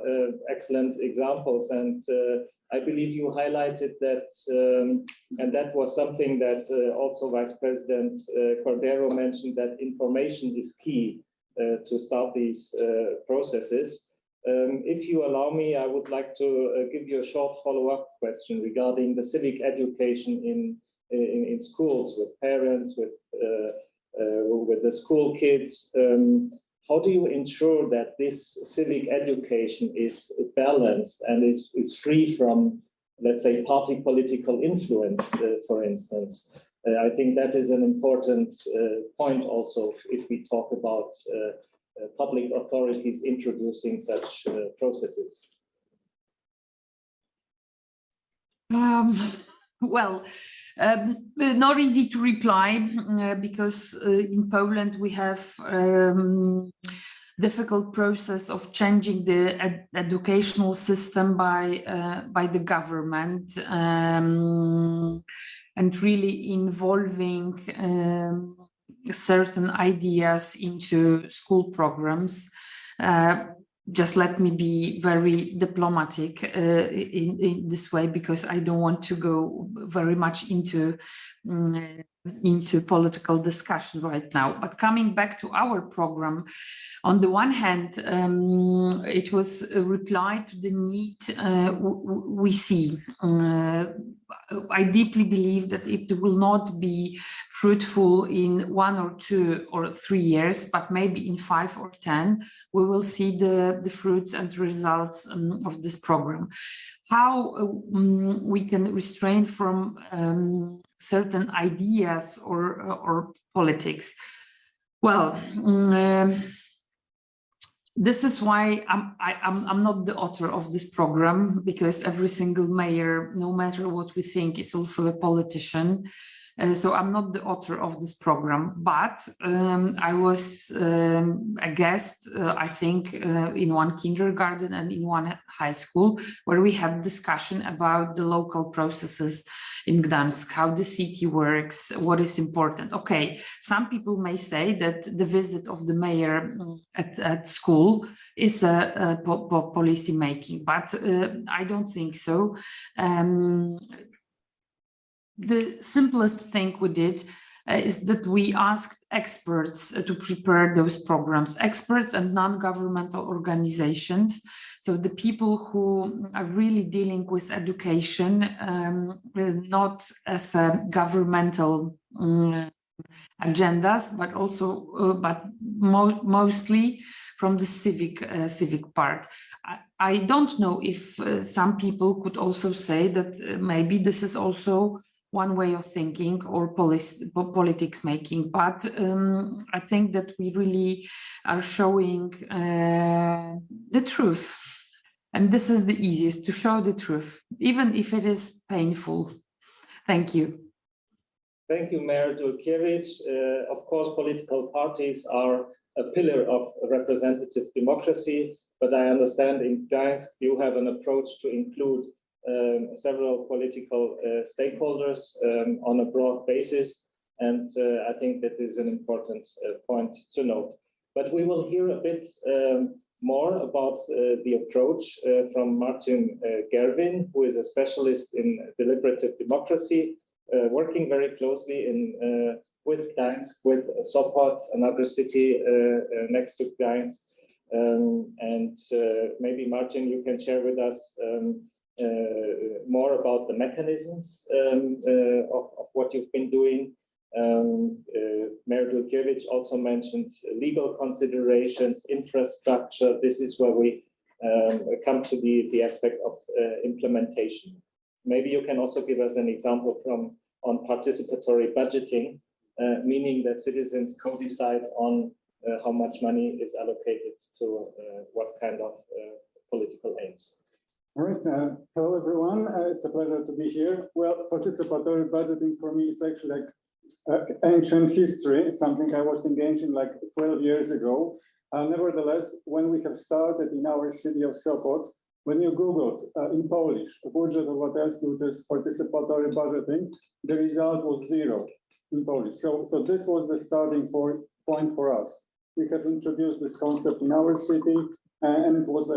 D: excellent examples, and I believe you highlighted that, and that was something that also Vice President Cordero mentioned, that information is key to start these processes. If you allow me, I would like to give you a short follow-up question regarding the civic education in schools, with parents, with the school kids. How do you ensure that this civic education is balanced and is free from, let's say, party political influence, for instance? I think that is an important point also if we talk about public authorities introducing such processes.
F: Well, not easy to reply because in Poland we have difficult process of changing the educational system by the government and really involving certain ideas into school programs. Just let me be very diplomatic in this way, because I don't want to go very much into political discussion right now. But coming back to our program, on the one hand, it was a reply to the need we see. I deeply believe that it will not be fruitful in 1 or 2 or 3 years, but maybe in 5 or 10, we will see the fruits and results of this program. How we can restrain from certain ideas or politics? Well, this is why I'm not the author of this program, because every single mayor, no matter what we think, is also a politician. So I'm not the author of this program, but I was a guest, I think, in one kindergarten and in one high school, where we had discussion about the local processes in Gdańsk, how the city works, what is important. Okay, some people may say that the visit of the mayor at school is a policy making, but I don't think so. The simplest thing we did is that we asked experts to prepare those programs, experts and non-governmental organizations. So the people who are really dealing with education, not as a governmental agendas, but also, mostly from the civic part. I don't know if some people could also say that maybe this is also one way of thinking or politics making, but I think that we really are showing the truth, and this is the easiest, to show the truth, even if it is painful. Thank you.
D: Thank you, Mayor Dulcevich. Of course, political parties are a pillar of representative democracy, but I understand in Gdańsk you have an approach to include several political stakeholders on a broad basis, and I think that is an important point to note. But we will hear a bit more about the approach from Martin Gerwin, who is a specialist in deliberative democracy, working very closely with Gdańsk, with Sopot, another city next to Gdańsk. And maybe Martin, you can share with us more about the mechanisms of what you've been doing. Mayor Dulcevich also mentioned legal considerations, infrastructure. This is where we come to the aspect of implementation. Maybe you can also give us an example on participatory budgeting, meaning that citizens co-decide on how much money is allocated to what kind of political aims.
G: All right. Hello, everyone. It's a pleasure to be here. Well, participatory budgeting for me is actually like ancient history. It's something I was engaged in like 12 years ago. Nevertheless, when we have started in our city of Sopot, when you Googled in Polish, budget obywatelski, which is participatory budgeting, the result was 0 in Polish. So this was the starting point for us. We have introduced this concept in our city, and it was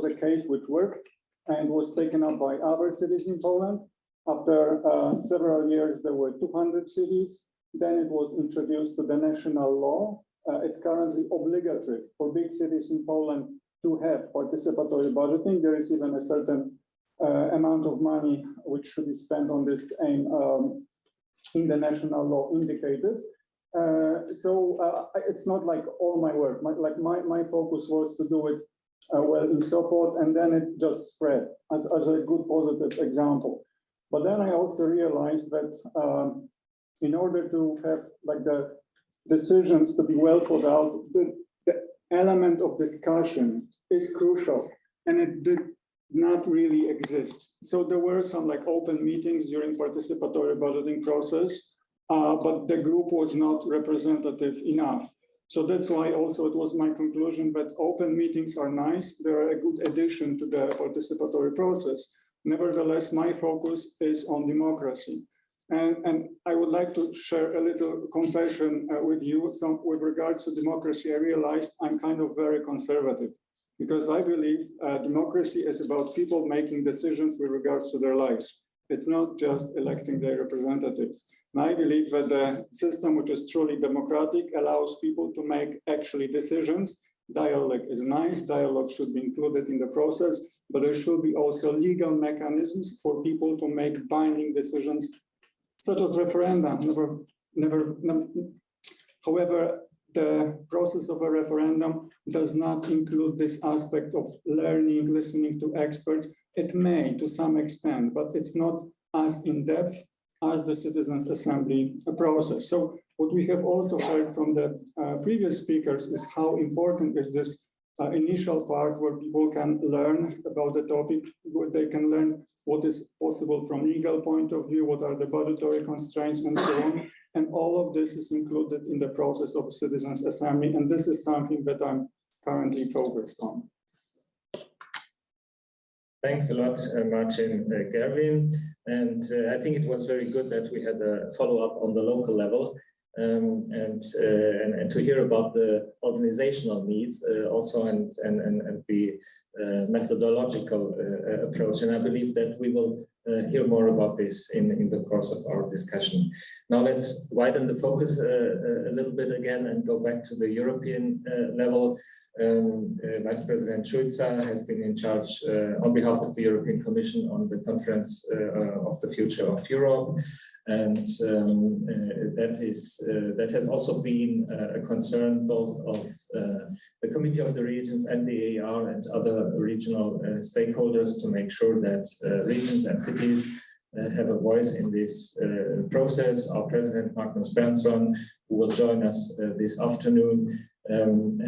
G: a case which worked and was taken up by other cities in Poland. After several years, there were 200 cities. Then it was introduced to the national law. It's currently obligatory for big cities in Poland to have participatory budgeting. There is even a certain amount of money which should be spent on this aim in the national law indicated. It's not like all my work. My focus was to do it well in Sopot, and then it just spread as a good positive example. But then I also realized that in order to have like the decisions to be well thought out, the element of discussion is crucial, and it did not really exist. So there were some like open meetings during participatory budgeting process, but the group was not representative enough. So that's why also it was my conclusion that open meetings are nice. They're a good addition to the participatory process. Nevertheless, my focus is on democracy. And I would like to share a little confession with you. With regards to democracy, I realized I'm kind of very conservative, because I believe democracy is about people making decisions with regards to their lives. It's not just electing their representatives. And I believe that the system which is truly democratic allows people to make actually decisions. Dialogue is nice, dialogue should be included in the process, but there should be also legal mechanisms for people to make binding decisions, such as referendum. However, the process of a referendum does not include this aspect of learning, listening to experts. It may to some extent, but it's not as in-depth as the Citizens' Assembly process. So what we have also heard from the previous speakers is how important is this initial part where people can learn about the topic, where they can learn what is possible from legal point of view, what are the budgetary constraints, and so on. And all of this is included in the process of Citizens' Assembly. And this is something that I'm currently focused on.
D: Thanks a lot, Martin, Gerwin. And I think it was very good that we had a follow-up on the local level and to hear about the organizational needs also and the methodological approach. And I believe that we will hear more about this in the course of our discussion. Now let's widen the focus a little bit again and go back to the European level. Vice President Schulza has been in charge on behalf of the European Commission on the Conference of the Future of Europe. And that has also been a concern both of the Committee of the Regions and the AER and other regional stakeholders to make sure that regions and cities have a voice in this process. Our President, Magnus Berntsson, who will join us this afternoon,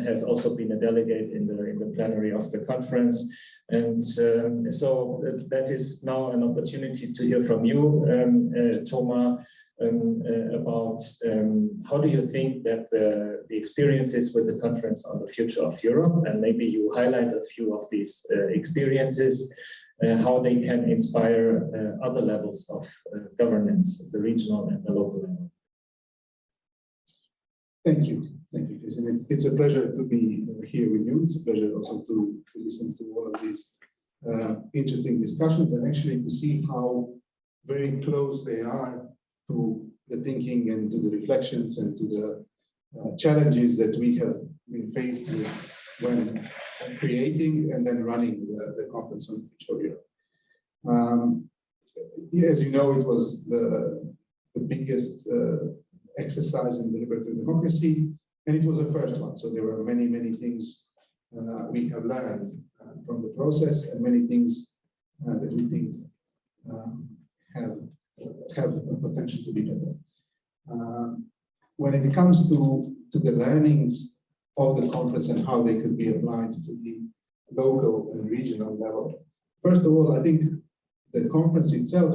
D: has also been a delegate in the plenary of the conference. And so that is now an opportunity to hear from you, Toma, about how do you think that the experiences with the Conference on the Future of Europe, and maybe you highlight a few of these experiences, how they can inspire other levels of governance, the regional and the local level.
H: Thank you. Thank you, Chris. And it's a pleasure to be here with you. It's a pleasure also to listen to all of these interesting discussions and actually to see how very close they are to the thinking and to the reflections and to the challenges that we have been faced with when creating and then running the Conference on the Future of Europe. As you know, it was the biggest exercise in deliberative democracy, and it was the first one. So there were many, many things we have learned from the process, and many things that we think have a potential to be better. When it comes to to the learnings of the conference and how they could be applied to the local and regional level. First of all, I think the conference itself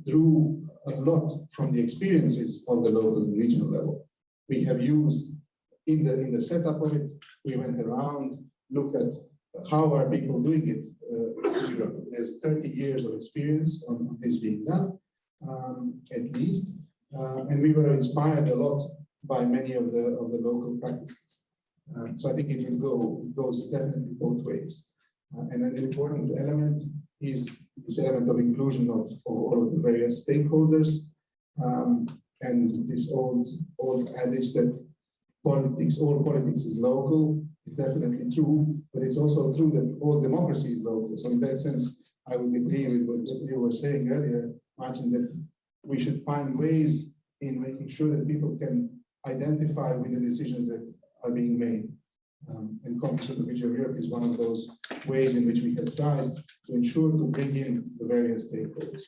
H: drew a lot from the experiences of the local and regional level. We have used in the setup of it, we went around, looked at how are people doing it in Europe. There's 30 years of experience on this being done, at least, and we were inspired a lot by many of the local practices. So I think it goes definitely both ways. And an important element is this element of inclusion of all of the various stakeholders, and this old adage that all politics is local is definitely true, but it's also true that all democracy is local. So in that sense, I would agree with what you were saying earlier, Martin, that we should find ways in making sure that people can identify with the decisions that are being made. And Conference of the Future of Europe is one of those ways in which we have tried to ensure to bring in the various stakeholders.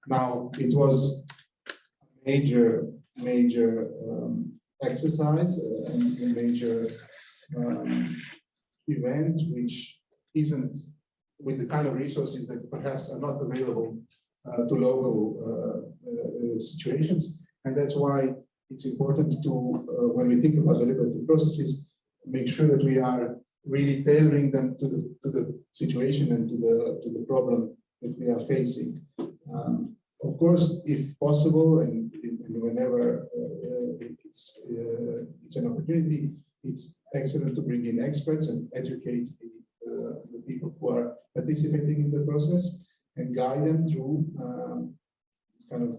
H: Now, it was a major exercise and a major event, which isn't with the kind of resources that perhaps are not available to local situations. And that's why it's important to, when we think about deliberative processes, make sure that we are really tailoring them to the situation and to the problem that we are facing. Of course, if possible, and whenever it's an opportunity, it's excellent to bring in experts and educate the people who are participating in the process and guide them through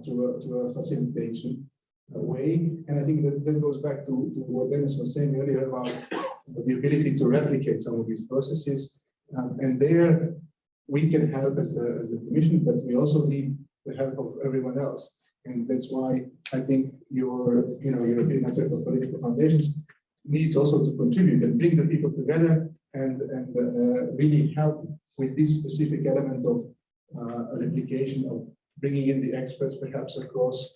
H: through a facilitation way. And I think that goes back to what Dennis was saying earlier about the ability to replicate some of these processes. And there we can help as the Commission, but we also need the help of everyone else. And that's why I think your European Network of Political Foundations needs also to contribute and bring the people together and really help with this specific element of replication, of bringing in the experts perhaps across,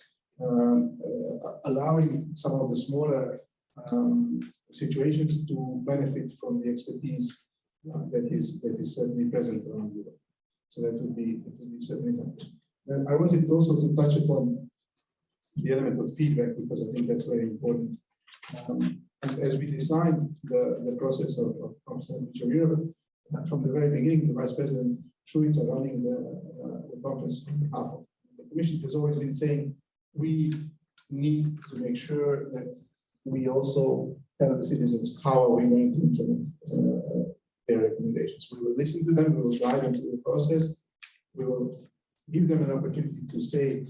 H: allowing some of the smaller situations to benefit from the expertise that is certainly present around Europe. So that would be certainly something. And I wanted also to touch upon the element of feedback, because I think that's very important. And as we designed the process of Assemblies of Europe, from the very beginning, the Vice President Šuica, running the conference on behalf of the Commission, has always been saying we need to make sure that we also tell the citizens how are we going to implement their recommendations. We will listen to them, we will guide them through the process, we will give them an opportunity to say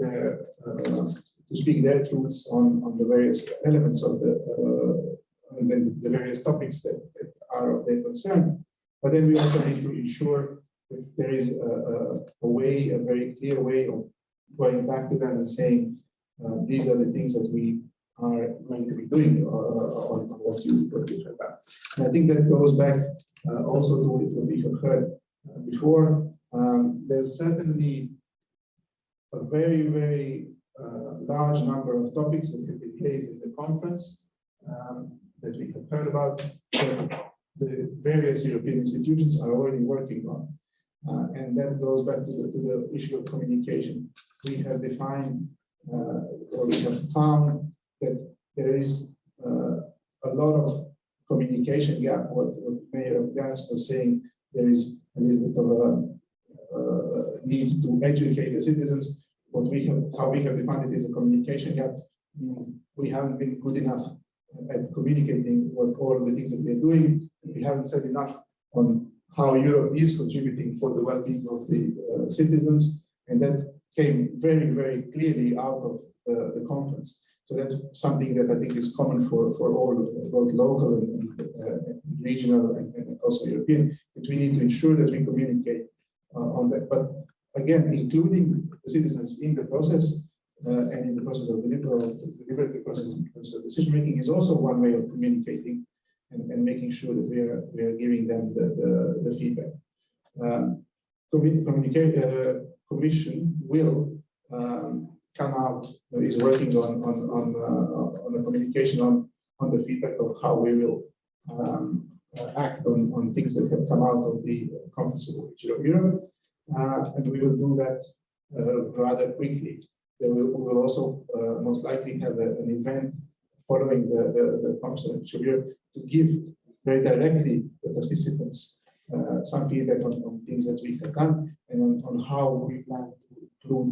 H: to speak their truths on the various elements of the various topics that are of their concern. But then we also need to ensure that there is a very clear way of going back to them and saying, these are the things that we are going to be doing on what you have done. And I think that goes back also to what we have heard before. There's certainly a very, very large number of topics that have been raised in the conference that we have heard about, that the various European institutions are already working on. And that goes back to the issue of communication. We have defined or we have found that there is a lot of communication gap. What Mayor Gans was saying, there is a little bit of a need to educate the citizens. How we have defined it is a communication gap. We haven't been good enough at communicating what all the things that we're doing. We haven't said enough on how Europe is contributing for the well-being of the citizens, and that came very, very clearly out of the conference. So that's something that I think is common for all, both local and regional and also European, that we need to ensure that we communicate on that. But again, including the citizens in the process and in the process of deliberative process of decision making is also one way of communicating and making sure that we are giving them the feedback. Commission will come out, is working on a communication on the feedback of how we will act on things that have come out of the Conference of the Future of Europe, and we will do that rather quickly. We will also most likely have an event following the Conference of the Future of Europe to give very directly the participants some feedback on things that we have done and on how we plan to include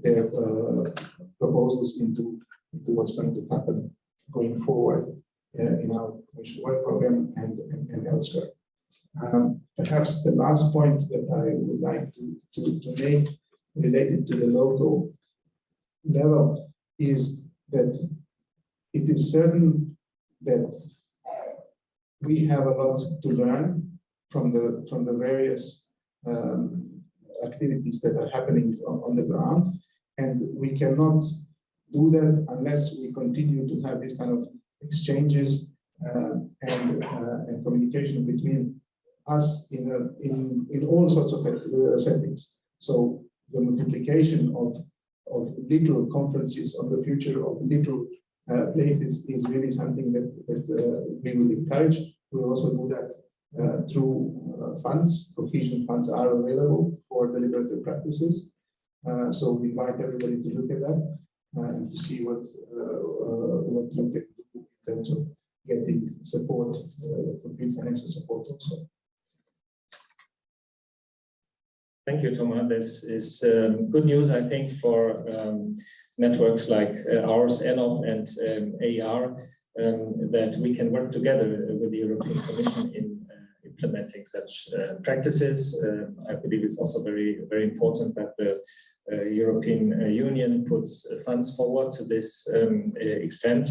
H: their proposals into what's going to happen going forward in our commission work program and elsewhere. Perhaps the last point that I would like to make related to the local level is that it is certain that we have a lot to learn from the various activities that are happening on the ground, and we cannot do that unless we continue to have this kind of exchanges and communication between us in all sorts of settings. So the multiplication of little conferences on the future of little places is really something that we will encourage. We will also do that through funds. Cohesion funds are available for deliberative practices. So we invite everybody to look at that and to see what you can do in terms of getting support, complete financial support also.
D: Thank you, Thomas. This is good news, I think, for networks like ours, ENoP and AER, that we can work together with the European Commission in implementing such practices. I believe it's also very, very important that the European Union puts funds forward to this extent.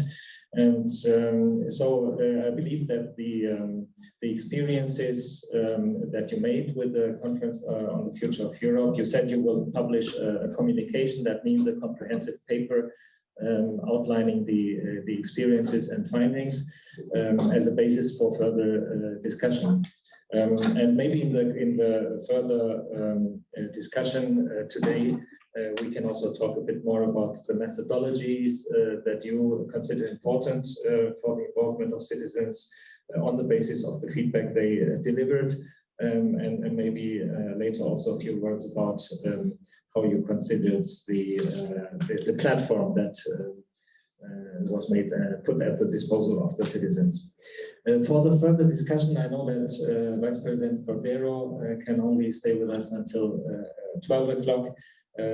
D: And so I believe that the experiences that you made with the conference on the future of Europe, you said you will publish a communication. That means a comprehensive paper outlining the experiences and findings as a basis for further discussion. And maybe in the further discussion today, we can also talk a bit more about the methodologies that you consider important for the involvement of citizens on the basis of the feedback they delivered, and maybe later also a few words about how you considered the platform that was made put at the disposal of the citizens. For the further discussion, I know that Vice President Cordero can only stay with us until 12 o'clock.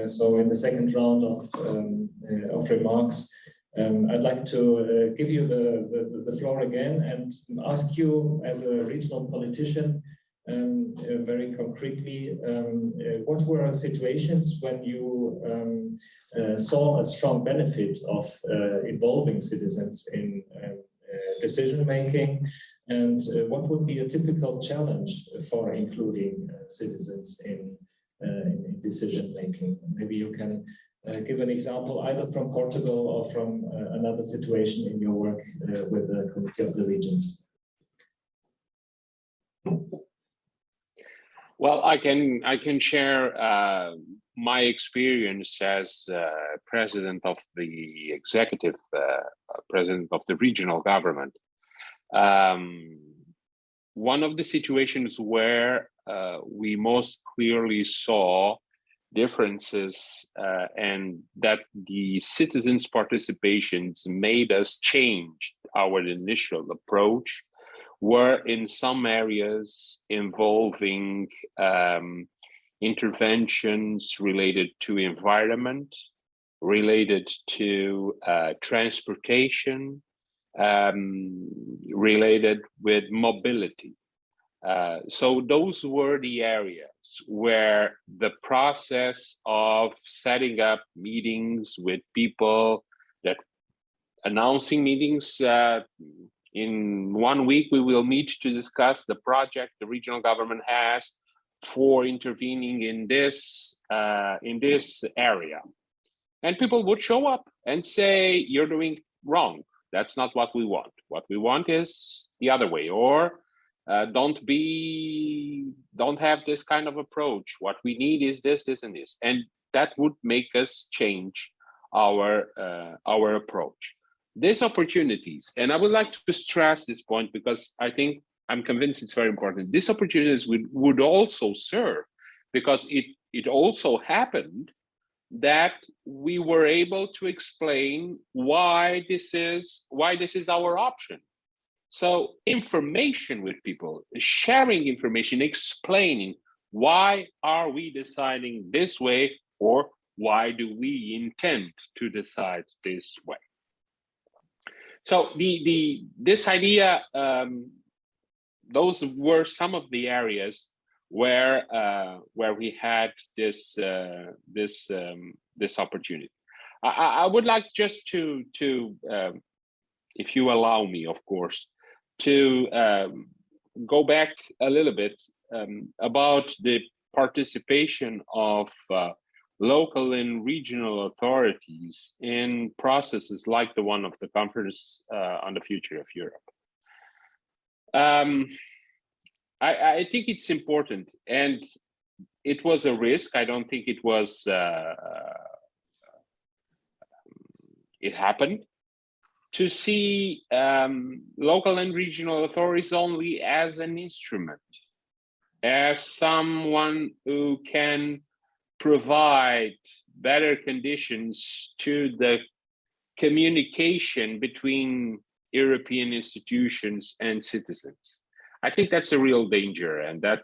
D: So in the second round of remarks, I'd like to give you the floor again and ask you, as a regional politician, very concretely, what were situations when you saw a strong benefit of involving citizens in decision making, and what would be a typical challenge for including citizens in decision making? Maybe you can give an example either from Portugal or from another situation in your work with the Committee of the Regions.
E: Well, I can share my experience as president of the executive, president of the regional government. One of the situations where we most clearly saw differences and that the citizens' participations made us change our initial approach were in some areas involving interventions related to environment, related to transportation, related with mobility. So those were the areas where the process of setting up meetings with people, that announcing meetings, in 1 week we will meet to discuss the project the regional government has for intervening in this area. And people would show up and say, you're doing wrong. That's not what we want. What we want is the other way, or don't have this kind of approach. What we need is this, this, and this. And that would make us change our approach. These opportunities, and I would like to stress this point because I'm convinced it's very important. These opportunities would also serve, because it also happened that we were able to explain why this is our option. So information with people, sharing information, explaining why are we deciding this way, or why do we intend to decide this way. So this idea, those were some of the areas where we had this opportunity. I would like just to if you allow me, of course, to go back a little bit about the participation of local and regional authorities in processes like the one of the Conference on the Future of Europe. I think it's important, and it was a risk. I don't think it was, it happened, to see local and regional authorities only as an instrument, as someone who can provide better conditions to the communication between European institutions and citizens. I think that's a real danger, and that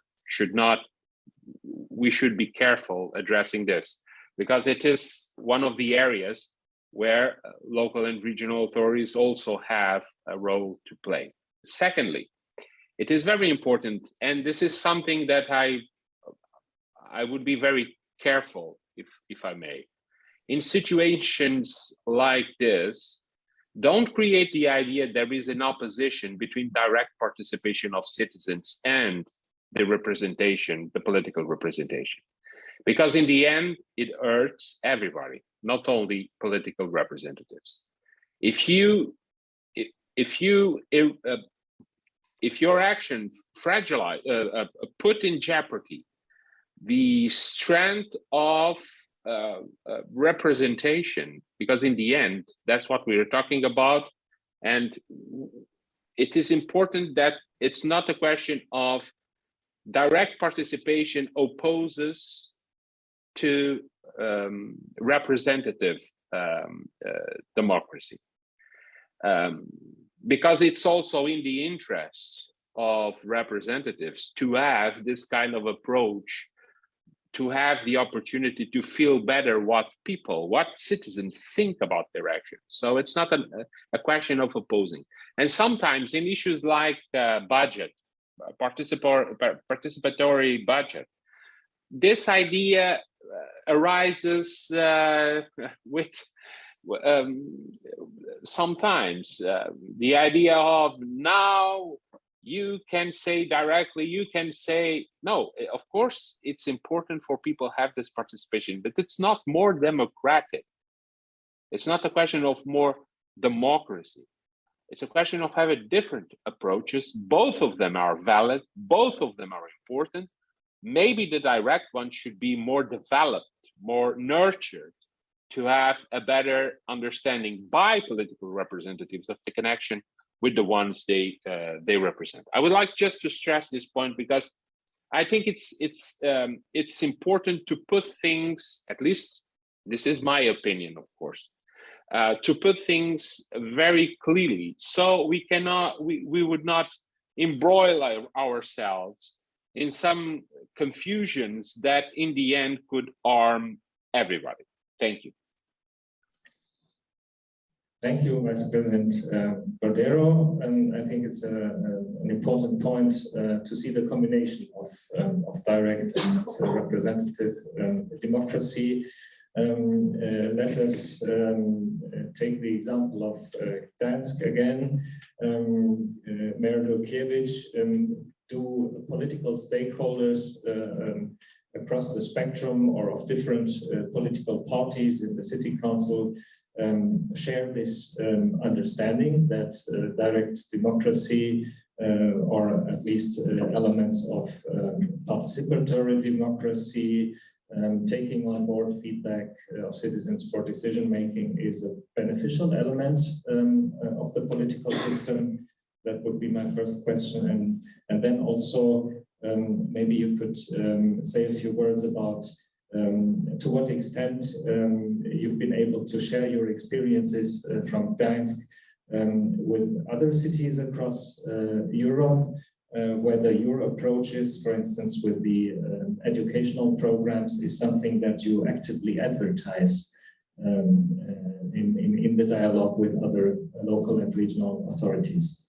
E: we should be careful addressing this, because it is one of the areas where local and regional authorities also have a role to play. Secondly, it is very important, and this is something that I would be very careful, if I may. In situations like this, don't create the idea there is an opposition between direct participation of citizens and the representation, the political representation. Because in the end, it hurts everybody, not only political representatives. If your action put in jeopardy the strength of representation, because in the end, that's what we're talking about. And it is important that it's not a question of direct participation opposes to representative democracy. Because it's also in the interests of representatives to have this kind of approach, to have the opportunity to feel better what citizens think about their actions. So it's not a question of opposing. And sometimes in issues like budget, participatory budget, this idea arises with sometimes the idea of now you can say directly, you can say, no, of course, it's important for people to have this participation, but it's not more democratic. It's not a question of more democracy. It's a question of having different approaches. Both of them are valid. Both of them are important. Maybe the direct one should be more developed, more nurtured, to have a better understanding by political representatives of the connection with the ones they represent. I would like just to stress this point, because I think it's important to put things, at least this is my opinion, of course, to put things very clearly, so we would not embroil ourselves in some confusions that in the end could harm everybody. Thank you.
D: Thank you, Vice President Cordero. And I think it's an important point to see the combination of direct and representative democracy. Let us take the example of Gdansk again. Mayor Dulcevich, do political stakeholders across the spectrum or of different political parties in the city council share this understanding that direct democracy or at least elements of participatory democracy taking on board feedback of citizens for decision making is a beneficial element of the political system. That would be my first question. And then also maybe you could say a few words about to what extent you've been able to share your experiences from Gdańsk with other cities across Europe, whether your approaches, for instance, with the educational programs, is something that you actively advertise in the dialogue with other local and regional authorities.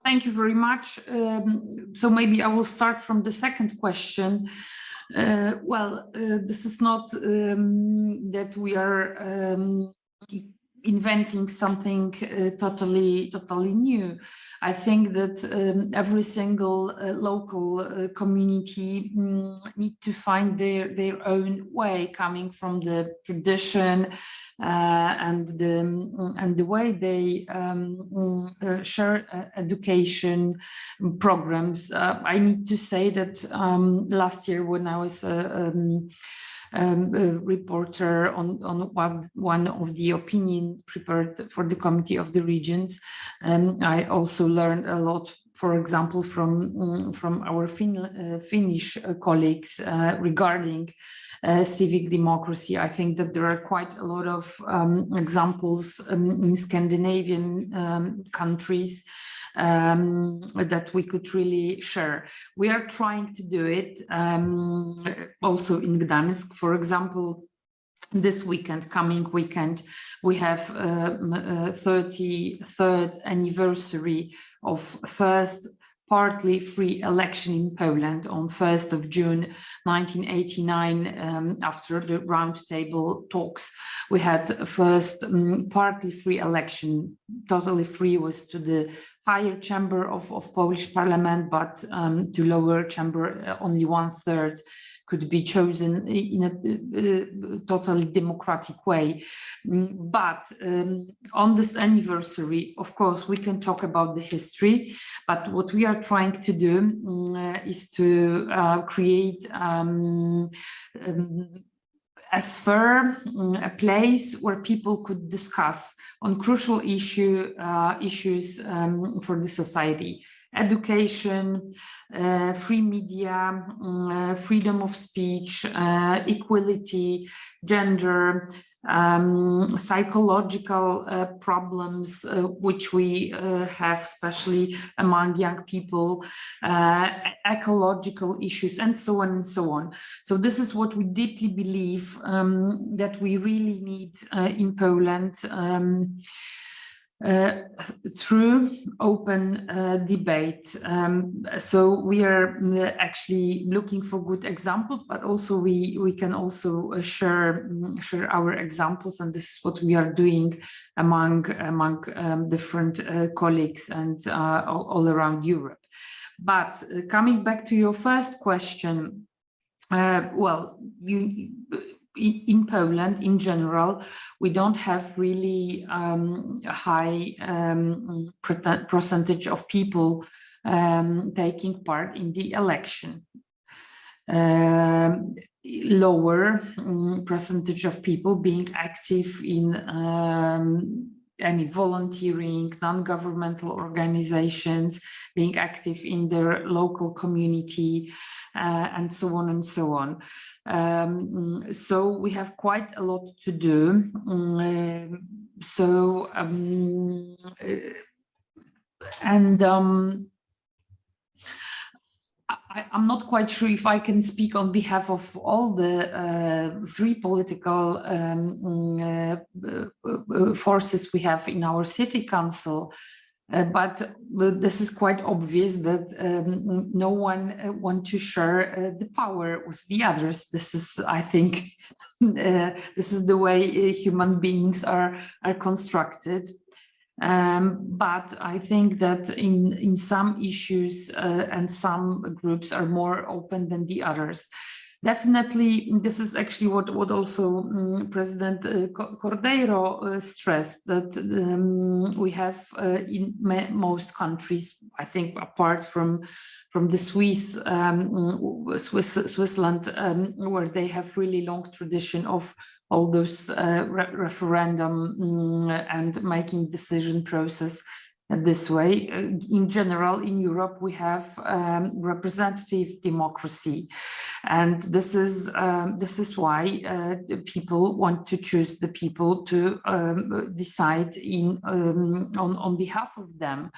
F: Thank you very much. So maybe I will start from the second question. This is not that we are inventing something totally new. I think that every single local community need to find their own way, coming from the tradition and the way they share education programs. I need to say that last year, when I was a reporter on one of the opinion prepared for the Committee of the Regions, I also learned a lot, for example, from our Finnish colleagues regarding civic democracy. I think that there are quite a lot of examples in Scandinavian countries that we could really share. We are trying to do it also in Gdańsk. For example, this weekend, coming weekend, we have 33rd anniversary of first partly free election in Poland on 1st of June 1989. After the roundtable talks, we had first partly free election. Totally free was to the higher chamber of Polish parliament, but to lower chamber only 1/3 could be chosen in a totally democratic way. But on this anniversary, of course, we can talk about the history, but what we are trying to do is to create a sphere, a place where people could discuss on crucial issues for the society: education, free media, freedom of speech, equality, gender, psychological problems which we have, especially among young people, ecological issues, and so on and so on. So this is what we deeply believe that we really need in Poland, through open debate. So we are actually looking for good examples, but also we can also share our examples, and this is what we are doing among different colleagues and all around Europe. But coming back to your first question, in Poland, in general, we don't have really a high percentage of people taking part in the election. Lower percentage of people being active in any volunteering, non-governmental organizations, being active in their local community, and so on and so on. So we have quite a lot to do. I'm not quite sure if I can speak on behalf of all the three political forces we have in our city council, but this is quite obvious that no one wants to share the power with the others. This is, I think, this is the way human beings are constructed. But I think that in some issues and some groups are more open than the others. Definitely, this is actually what also President Cordeiro stressed, that we have in most countries, I think, apart from the Switzerland, where they have really long tradition of all those referendum and making decision process this way. In general, in Europe, we have representative democracy, and this is why people want to choose the people to decide on behalf of them.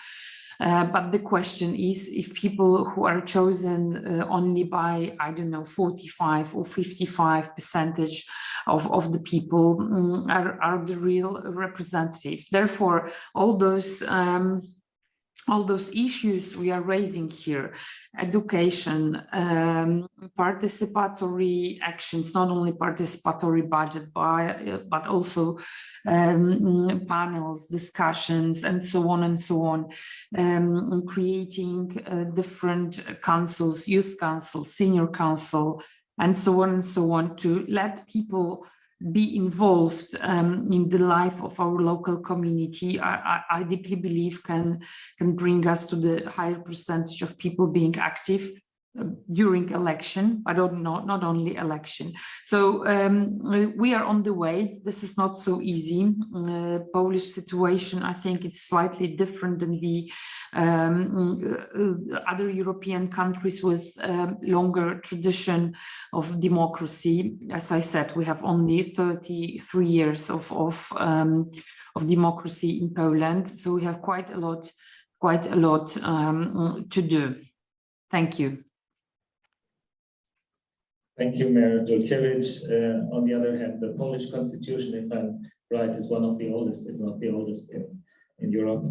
F: But the question is, if people who are chosen only by, I don't know, 45 or 55% of the people are the real representative. Therefore, all those issues we are raising here, education, participatory actions, not only participatory budget, but also panels, discussions, and so on, creating different councils, youth council, senior council, and so on, to let people be involved in the life of our local community. I deeply believe can bring us to the higher percentage of people being active during election, but not only election. So we are on the way. This is not so easy. Polish situation, I think, is slightly different than the other European countries with longer tradition of democracy. As I said, we have only 33 years of democracy in Poland, so we have quite a lot to do. Thank you.
D: Thank you, Mayor Dulcevich. On the other hand, the Polish constitution, if I'm right, is one of the oldest, if not the oldest in Europe.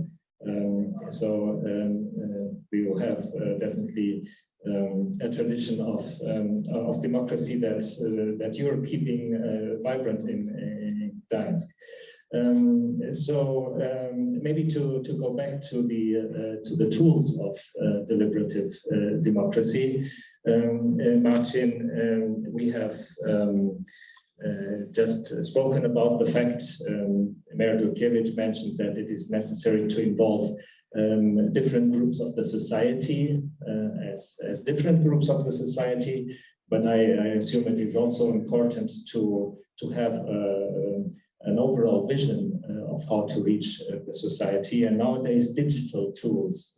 D: We will have definitely a tradition of democracy that you're keeping vibrant in Gdańsk. Maybe to go back to the tools of deliberative democracy, Martin, we have just spoken about the fact, Mayor Dulcevich mentioned that it is necessary to involve different groups of the society as different groups of the society, but I assume it is also important to have an overall vision of how to reach the society. And nowadays, digital tools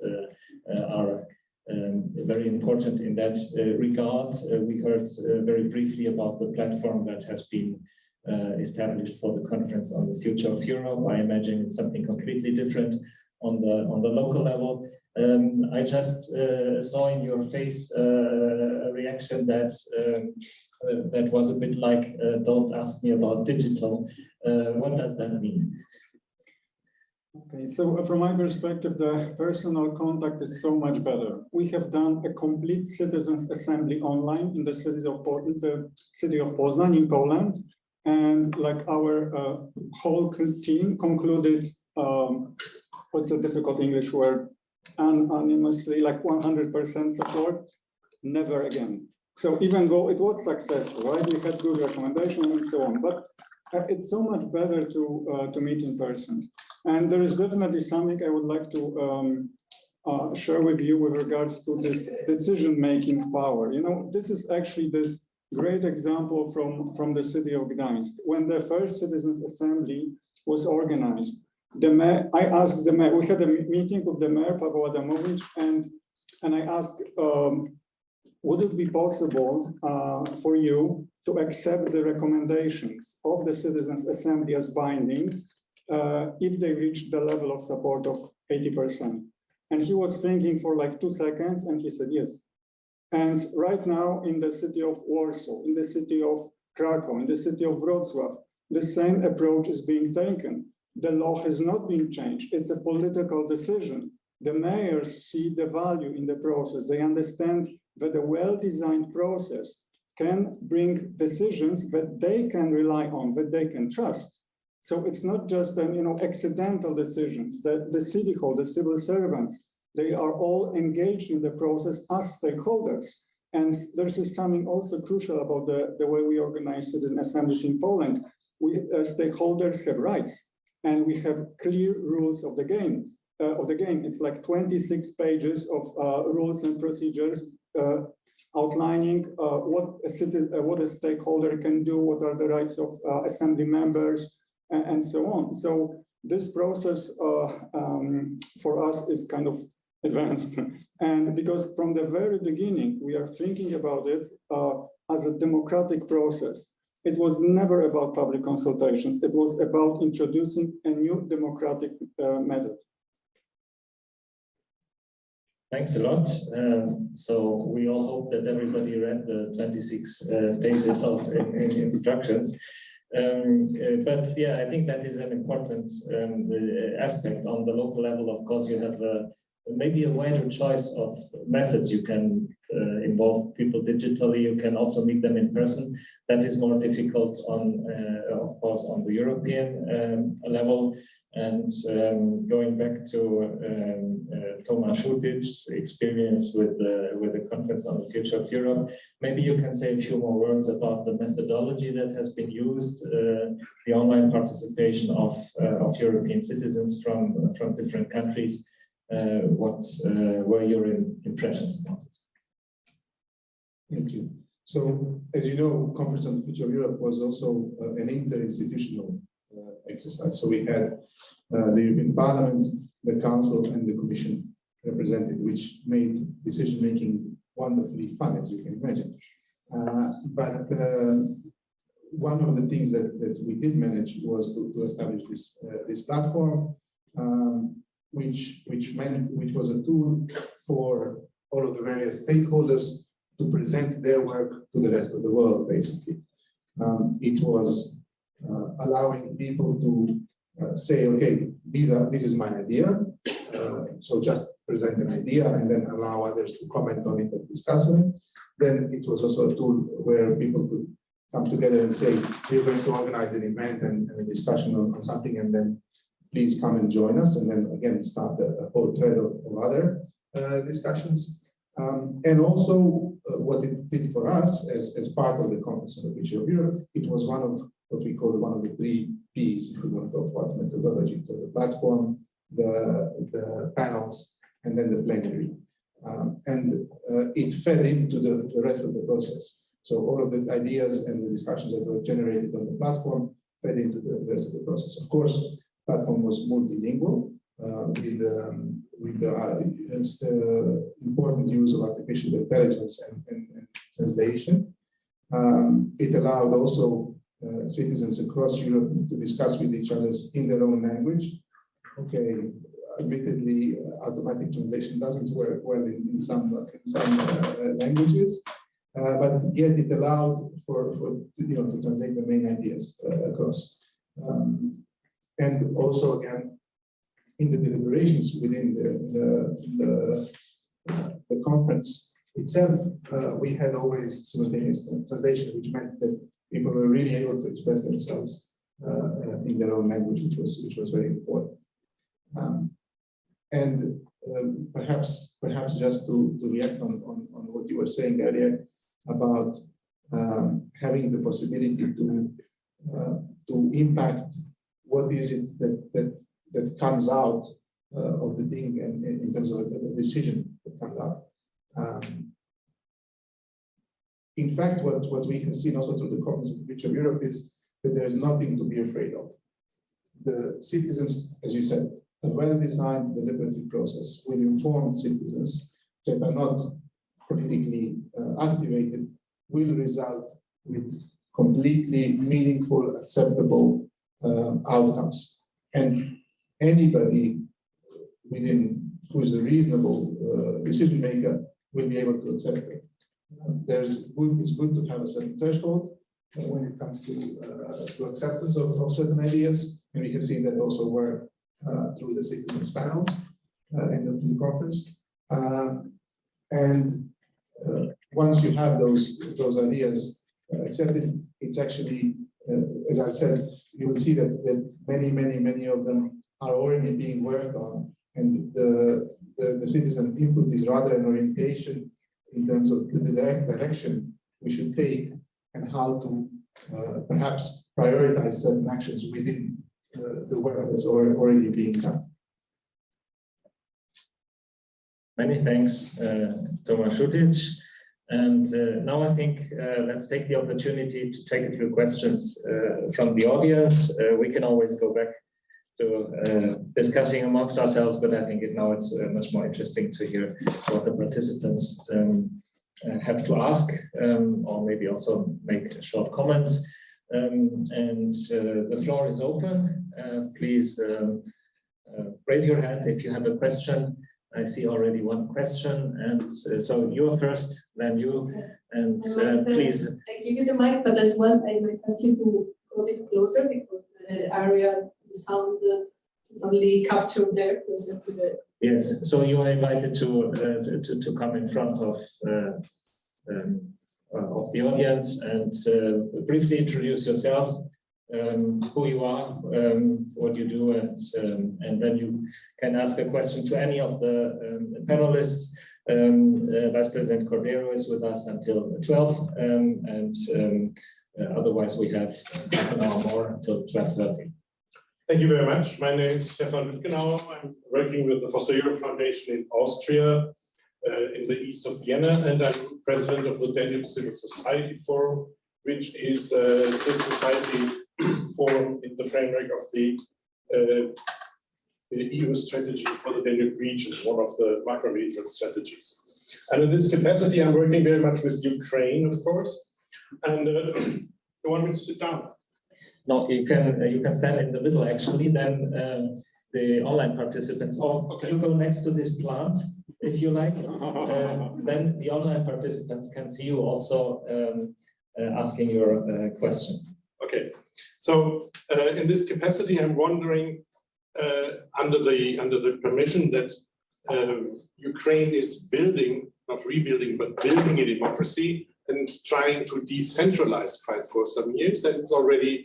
D: are very important in that regard. We heard very briefly about the platform that has been established for the conference on the future of Europe. I imagine it's something completely different on the local level. I just saw in your face a reaction that was a bit like, don't ask me about digital. What does that mean?
G: Okay, so from my perspective, the personal contact is so much better. We have done a complete citizens assembly online in the city of Poznań in Poland, and like our whole team concluded, what's a difficult English word, anonymously, like 100% support, never again. So even though it was successful, right, we had good recommendations and so on, but it's so much better to meet in person. And there is definitely something I would like to share with you with regards to this decision-making power. You know, this is actually this great example from the city of Gdańsk. When the first Citizens Assembly was organized, I asked the mayor, we had a meeting with the mayor, Paweł Adamowicz, and I asked, would it be possible for you to accept the recommendations of the Citizens Assembly as binding if they reach the level of support of 80%? And he was thinking for like 2 seconds and he said yes. And right now in the city of Warsaw, in the city of Krakow, in the city of Wrocław, the same approach is being taken. The law has not been changed. It's a political decision. The mayors see the value in the process. They understand that a well-designed process can bring decisions that they can rely on, that they can trust. So it's not just accidental decisions. The city hall, the civil servants, they are all engaged in the process as stakeholders. And there's something also crucial about the way we organize citizen assemblies in Poland. We stakeholders have rights, and we have clear rules of the game. It's like 26 pages of rules and procedures outlining what a stakeholder can do, what are the rights of assembly members, and so on. So this process for us is kind of advanced. And because from the very beginning, we are thinking about it as a democratic process. It was never about public consultations. It was about introducing a new democratic method.
D: Thanks a lot. So we all hope that everybody read the 26 pages of instructions. But yeah, I think that is an important aspect. On the local level, of course, you have maybe a wider choice of methods. You can involve people digitally. You can also meet them in person. That is more difficult on, of course, on the European level. And going back to Tomasz Szutic's experience with the Conference on the Future of Europe, maybe you can say a few more words about the methodology that has been used, the online participation of European citizens from different countries. What were your impressions about it?
H: Thank you. So, as you know, Conference on the Future of Europe was also an interinstitutional exercise. So we had the European Parliament, the Council, and the Commission represented, which made decision-making wonderfully fun, as you can imagine. But one of the things that we did manage was to establish this platform, which was a tool for all of the various stakeholders to present their work to the rest of the world, basically. It was allowing people to say, okay, this is my idea. So just present an idea and then allow others to comment on it and discuss on it. Then it was also a tool where people could come together and say, we're going to organize an event and a discussion on something, and then please come and join us. And then again, start a whole thread of other discussions. And also what it did for us as part of the Conference on the Future of Europe, it was one of what we call one of the 3 Ps, if we want to talk about methodology. So the platform, the panels, and then the plenary. And it fed into the rest of the process. So all of the ideas and the discussions that were generated on the platform fed into the rest of the process. Of course, the platform was multilingual with the important use of artificial intelligence and translation. It allowed also citizens across Europe to discuss with each other in their own language. Okay, admittedly, automatic translation doesn't work well in some languages, but yet it allowed for to translate the main ideas across. And also again, in the deliberations within the conference itself, we had always simultaneous translation, which meant that people were really able to express themselves in their own language, which was very important. And perhaps just to react on what you were saying earlier about having the possibility to impact what is it that comes out of the thing, and in terms of the decision that comes out. In fact, what we have seen also through the Conference on the Future of Europe is that there is nothing to be afraid of. The citizens, as you said, a well-designed deliberative process with informed citizens that are not politically activated will result with completely meaningful, acceptable outcomes. And anybody who is a reasonable decision maker will be able to accept it. It's good to have a certain threshold when it comes to acceptance of certain ideas, and we have seen that also work through the citizens panels in the conference. And once you have those ideas accepted, it's actually, as I've said, you will see that many of them are already being worked on, and the citizen input is rather an orientation in terms of the direction we should take and how to perhaps prioritize certain actions within the work that's already being done.
D: Many thanks, Tomasz Šutić. And now I think let's take the opportunity to take a few questions from the audience. We can always go back to discussing amongst ourselves, but I think now it's much more interesting to hear what the participants have to ask, or maybe also make short comments. And the floor is open. Please raise your hand if you have a question. I see already one question, and so you're first, then you, and please.
I: I give you the mic, but as well, I might ask you to go a bit closer because the area, the sound is only captured there closer to the.
D: Yes, so you are invited to come in front of the audience and briefly introduce yourself. Who you are, what you do, and then you can ask a question to any of the panelists. Vice President Cordero is with us until 12, and otherwise we have half an hour more until 12:30.
J: Thank you very much. My name is Stefan Wittgenau. I'm working with the Foster Europe Foundation in Austria, in the east of Vienna, and I'm president of the Danube Civil Society Forum, which is a civil society forum in the framework of the EU strategy for the Danube region, one of the macro-regional strategies. And in this capacity, I'm working very much with Ukraine, of course. And you want me to sit down?
D: No, you can stand in the middle actually. Then the online participants, or okay, you go next to this plant if you like. Then the online participants can see you also asking your question.
J: Okay, so in this capacity, I'm wondering, under the permission that Ukraine is building, not rebuilding, but building a democracy and trying to decentralize quite for some years, and it's already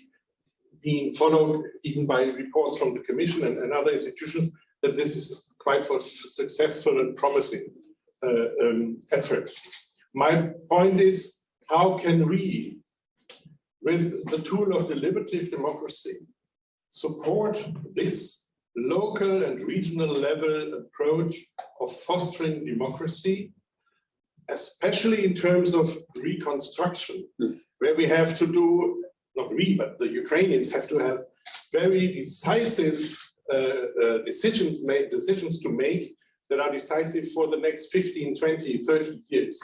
J: being followed even by reports from the Commission and other institutions that this is quite a successful and promising effort. My point is, how can we, with the tool of deliberative democracy, support this local and regional level approach of fostering democracy, especially in terms of reconstruction, where we have to do, not we, but the Ukrainians have to have very decisive decisions to make that are decisive for the next 15, 20, 30 years.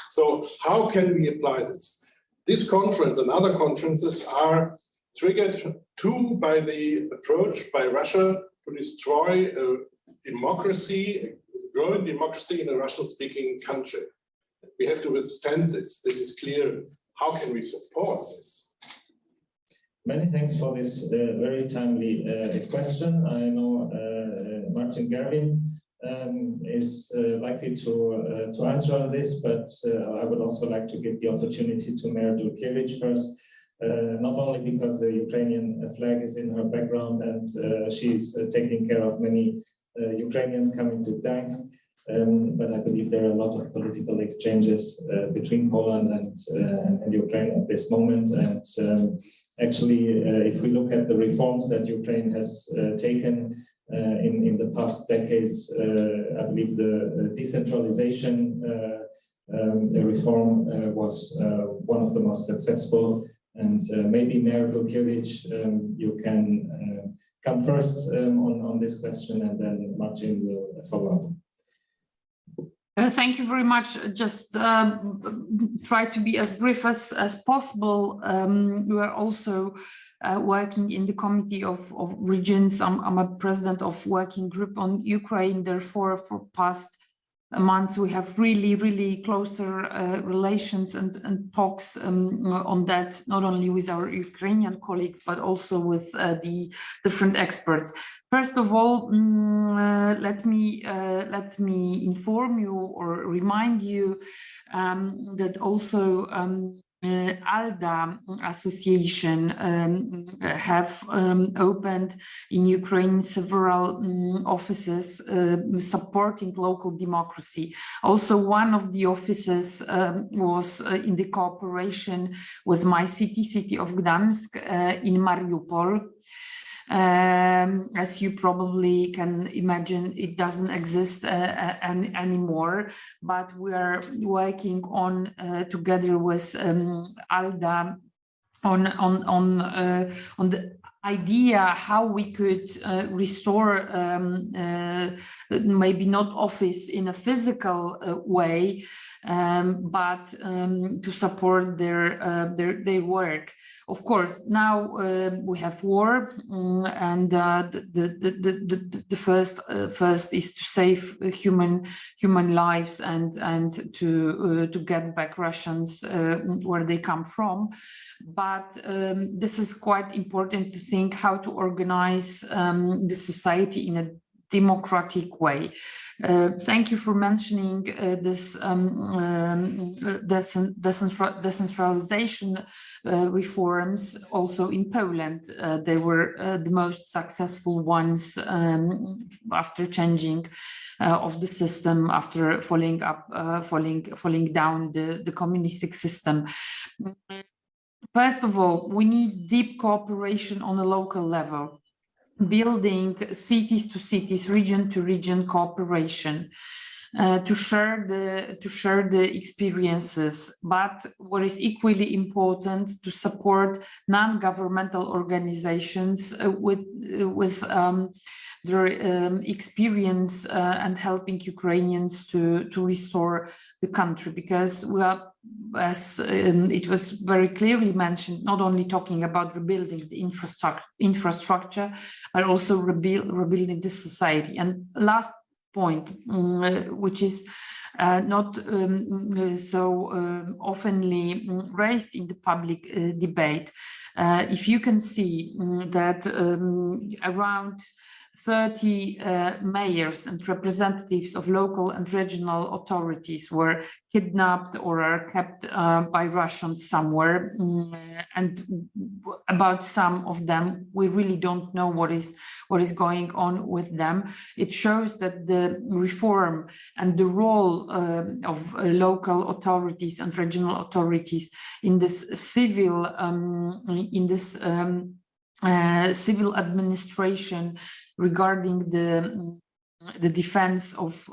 J: So how can we apply this? This conference and other conferences are triggered too by the approach by Russia to destroy democracy, growing democracy in a Russian-speaking country. We have to withstand this. This is clear. How can we support this?
D: Many thanks for this very timely question. I know Martin Gerwin is likely to answer on this, but I would also like to give the opportunity to Mayor Dulcevich first, not only because the Ukrainian flag is in her background and she's taking care of many Ukrainians coming to Gdańsk, but I believe there are a lot of political exchanges between Poland and Ukraine at this moment. And actually, if we look at the reforms that Ukraine has taken in the past decades, I believe the decentralization reform was one of the most successful. And maybe Mayor Dulcevich, you can come first on this question, and then Martin will follow up.
F: Thank you very much. Just try to be as brief as possible. We are also working in the Committee of Regions. I'm a president of working group on Ukraine. Therefore, for past months, we have really closer relations and talks on that, not only with our Ukrainian colleagues, but also with the different experts. First of all, let me inform you or remind you that also ALDA association have opened in Ukraine several offices supporting local democracy. Also, one of the offices was in the cooperation with my city of Gdansk in Mariupol. As you probably can imagine, it doesn't exist anymore, but we are working on together with ALDA on the idea how we could restore maybe not office in a physical way, but to support their work. Of course, now we have war, and the first is to save human lives and to get back Russians where they come from. But this is quite important to think how to organize the society in a democratic way. Thank you for mentioning this decentralization reforms also in Poland. They were the most successful ones after changing of the system, after falling down the communistic system. First of all, we need deep cooperation on a local level, building cities to cities, region to region cooperation, to share the experiences. But what is equally important, to support non-governmental organizations with their experience and helping Ukrainians to restore the country, because we are, as it was very clearly mentioned, not only talking about rebuilding the infrastructure, but also rebuilding the society. And last point, which is not so oftenly raised in the public debate, if you can see that around 30 mayors and representatives of local and regional authorities were kidnapped or are kept by Russians somewhere, and about some of them we really don't know what is going on with them. It shows that the reform and the role of local authorities and regional authorities in this civil civil administration regarding the defense of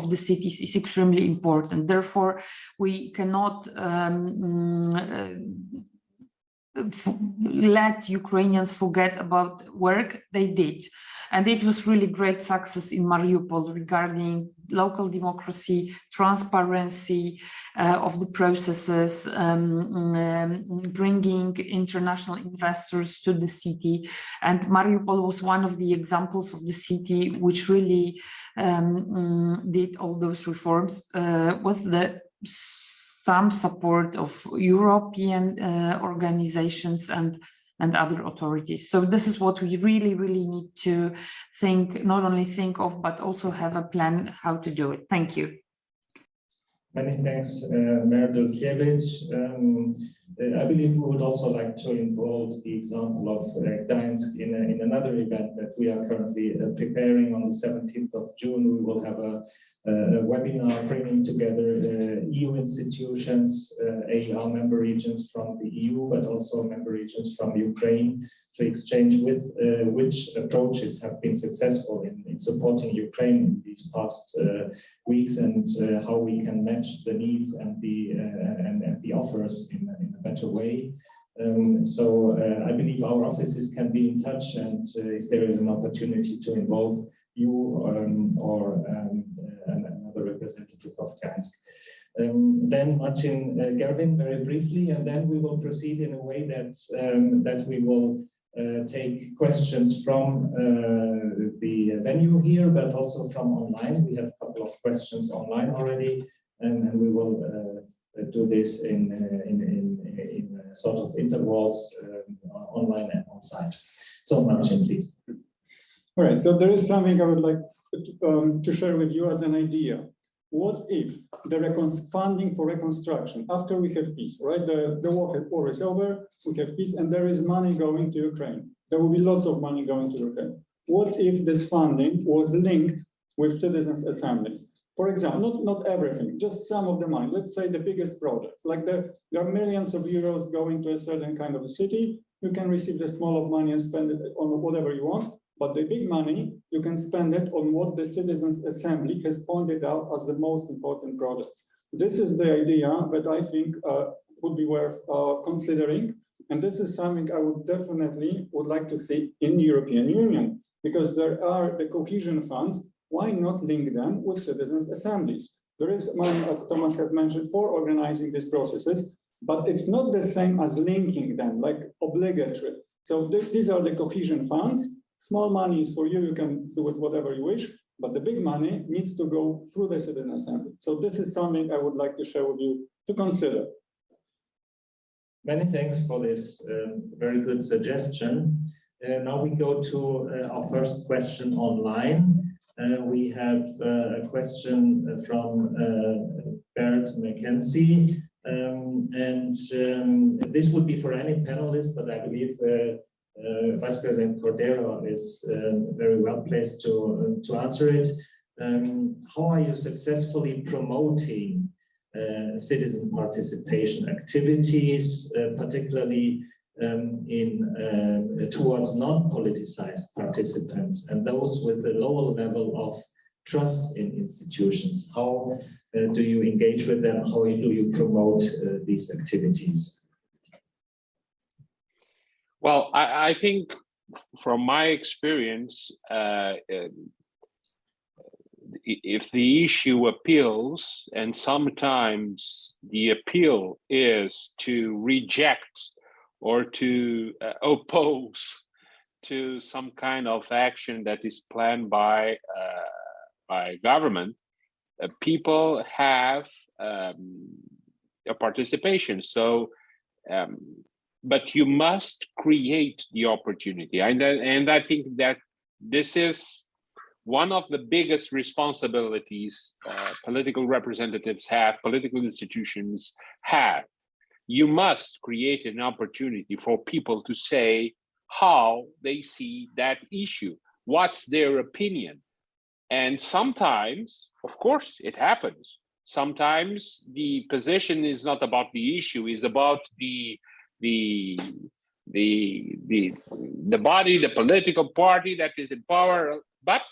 F: the cities is extremely important. Therefore, we cannot let Ukrainians forget about work they did. And it was really great success in Mariupol regarding local democracy, transparency of the processes, bringing international investors to the city. And Mariupol was one of the examples of the city which really did all those reforms with some support of European organizations and other authorities. So this is what we really need to think, not only think of, but also have a plan how to do it. Thank you.
D: Many thanks, Mayor Dulcevich. I believe we would also like to involve the example of Gdańsk in another event that we are currently preparing. On the 17th of June, we will have a webinar bringing together EU institutions, AER member regions from the EU, but also member regions from Ukraine, to exchange with which approaches have been successful in supporting Ukraine in these past weeks, and how we can match the needs and the offers in a better way. So I believe our offices can be in touch, and if there is an opportunity to involve you or another representative of Gdańsk. Then Martin Gervin, very briefly, and then we will proceed in a way that we will take questions from the venue here, but also from online. We have a couple of questions online already, and we will do this in sort of intervals online and on site. So Martin, please.
G: All right, so there is something I would like to share with you as an idea. what if the funding for reconstruction, after we have peace, right? The war is over, we have peace, and there is money going to Ukraine. There will be lots of money going to Ukraine. What if this funding was linked with citizens' assemblies? For example, not everything, just some of the money. Let's say the biggest projects, like there are millions of euros going to a certain kind of a city. You can receive the small of money and spend it on whatever you want. But the big money, you can spend it on what the Citizens' Assembly has pointed out as the most important projects. This is the idea that I think would be worth considering. And this is something I would definitely like to see in the European Union, because there are the cohesion funds. Why not link them with citizens' assemblies? There is money, as Thomas had mentioned, for organizing these processes, but it's not the same as linking them, like obligatory. So these are the cohesion funds. Small money is for you, you can do it whatever you wish, but the big money needs to go through the citizen assembly. So this is something I would like to share with you to consider.
D: Many thanks for this very good suggestion. Now we go to our first question online. We have a question from Bert McKenzie, and this would be for any panelist, but I believe Vice President Cordero is very well placed to answer it. How are you successfully promoting citizen participation activities, particularly towards non-politicized participants and those with a lower level of trust in institutions? How do you engage with them? How do you promote these activities?
E: Well, I think from my experience, if the issue appeals, and sometimes the appeal is to reject or to oppose to some kind of action that is planned by government, people have a participation. So, but you must create the opportunity, and I think that this is one of the biggest responsibilities political representatives have, political institutions have. You must create an opportunity for people to say how they see that issue, what's their opinion. And sometimes, of course, it happens. Sometimes the position is not about the issue, it's about the body, the political party that is in power. But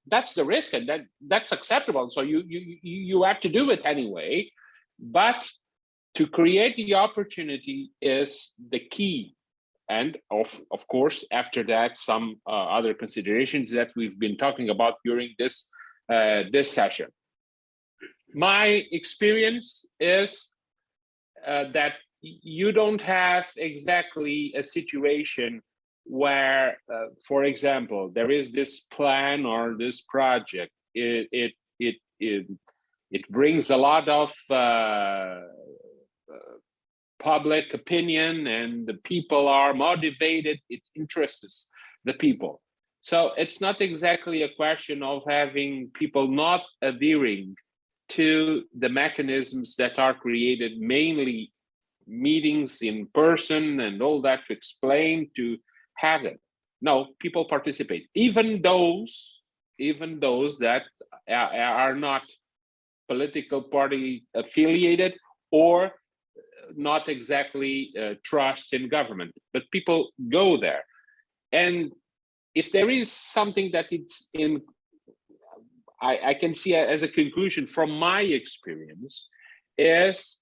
E: that's the risk, and that's acceptable. So you have to do it anyway. But to create the opportunity is the key. And of course, after that, some other considerations that we've been talking about during this session. My experience is that you don't have exactly a situation where, for example, there is this plan or this project. It brings a lot of public opinion, and the people are motivated. It interests the people. So it's not exactly a question of having people not adhering to the mechanisms that are created, mainly meetings in person and all that, to explain, to have it. No, people participate, even those that are not political party affiliated or not exactly trust in government, but people go there. And if there is something that it's in, I can see as a conclusion from my experience, is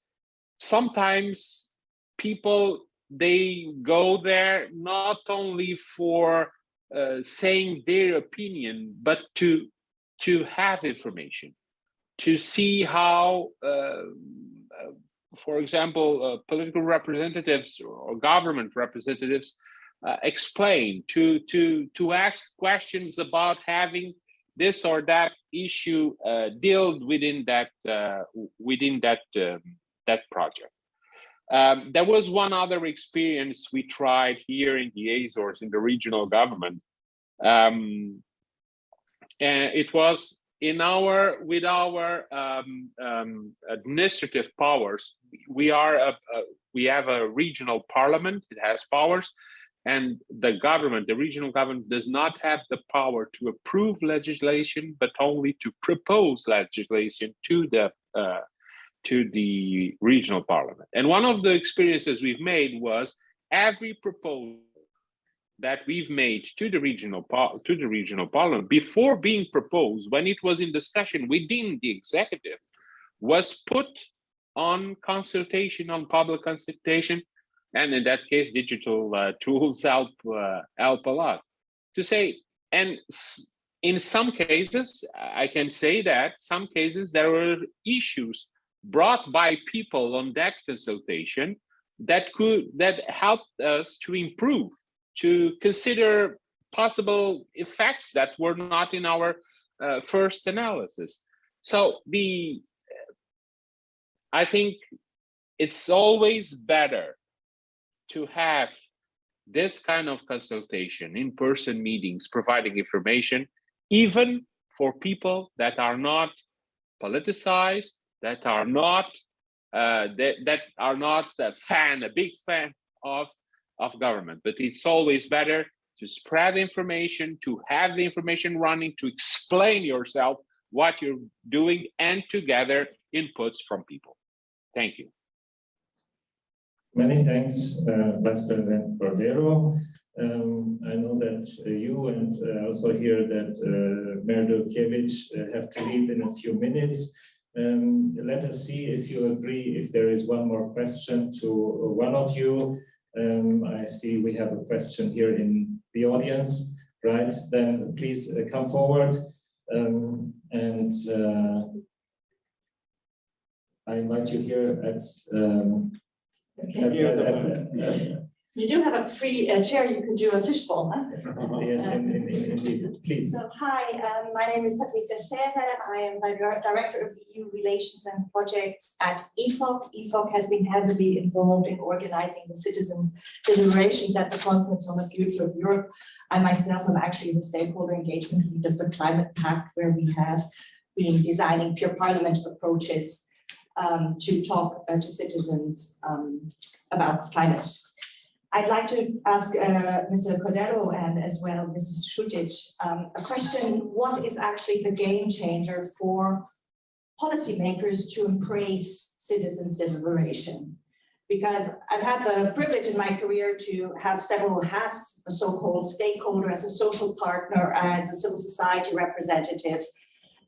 E: sometimes people, they go there not only for saying their opinion, but to have information, to see how, for example, political representatives or government representatives explain, to ask questions about having this or that issue dealt within that project. There was one other experience we tried here in the Azores in the regional government, and it was with our administrative powers, we have a regional parliament. It has powers, and the regional government, does not have the power to approve legislation, but only to propose legislation to the regional parliament. And one of the experiences we've made was every proposal that we've made to the regional parliament, before being proposed, when it was in discussion within the executive, was put on consultation, on public consultation, and in that case, digital tools help a lot to say. And in some cases, I can say that some cases there were issues brought by people on that consultation that helped us to improve, to consider possible effects that were not in our first analysis. So I think it's always better to have this kind of consultation, in-person meetings, providing information, even for people that are not politicized, that are not a big fan of government. But it's always better to spread information, to have the information running, to explain yourself what you're doing, and to gather inputs from people. Thank you.
D: Many thanks, Vice President Cordero. I know that you and also hear that Mayor Dulcevich have to leave in a few minutes. Let us see if you agree, if there is one more question to one of you. I see we have a question here in the audience, right? Then please come forward. And I invite you here at
K: you do have a free chair, you can do a fishbowl, huh?
D: Yes, indeed, please.
K: So, hi, my name is Patricia Scherer. I am the Director of EU Relations and Projects at EFOC. EFOC has been heavily involved in organizing the citizens' deliberations at the Conference on the Future of Europe. I myself am actually the stakeholder engagement lead of the Climate Pact, where we have been designing peer parliament approaches to talk to citizens about climate. I'd like to ask Mr. Cordero and as well Mr. Šutić a question: what is actually the game changer for policymakers to embrace citizens' deliberation? Because I've had the privilege in my career to have several hats: a so-called stakeholder, as a social partner, as a civil society representative.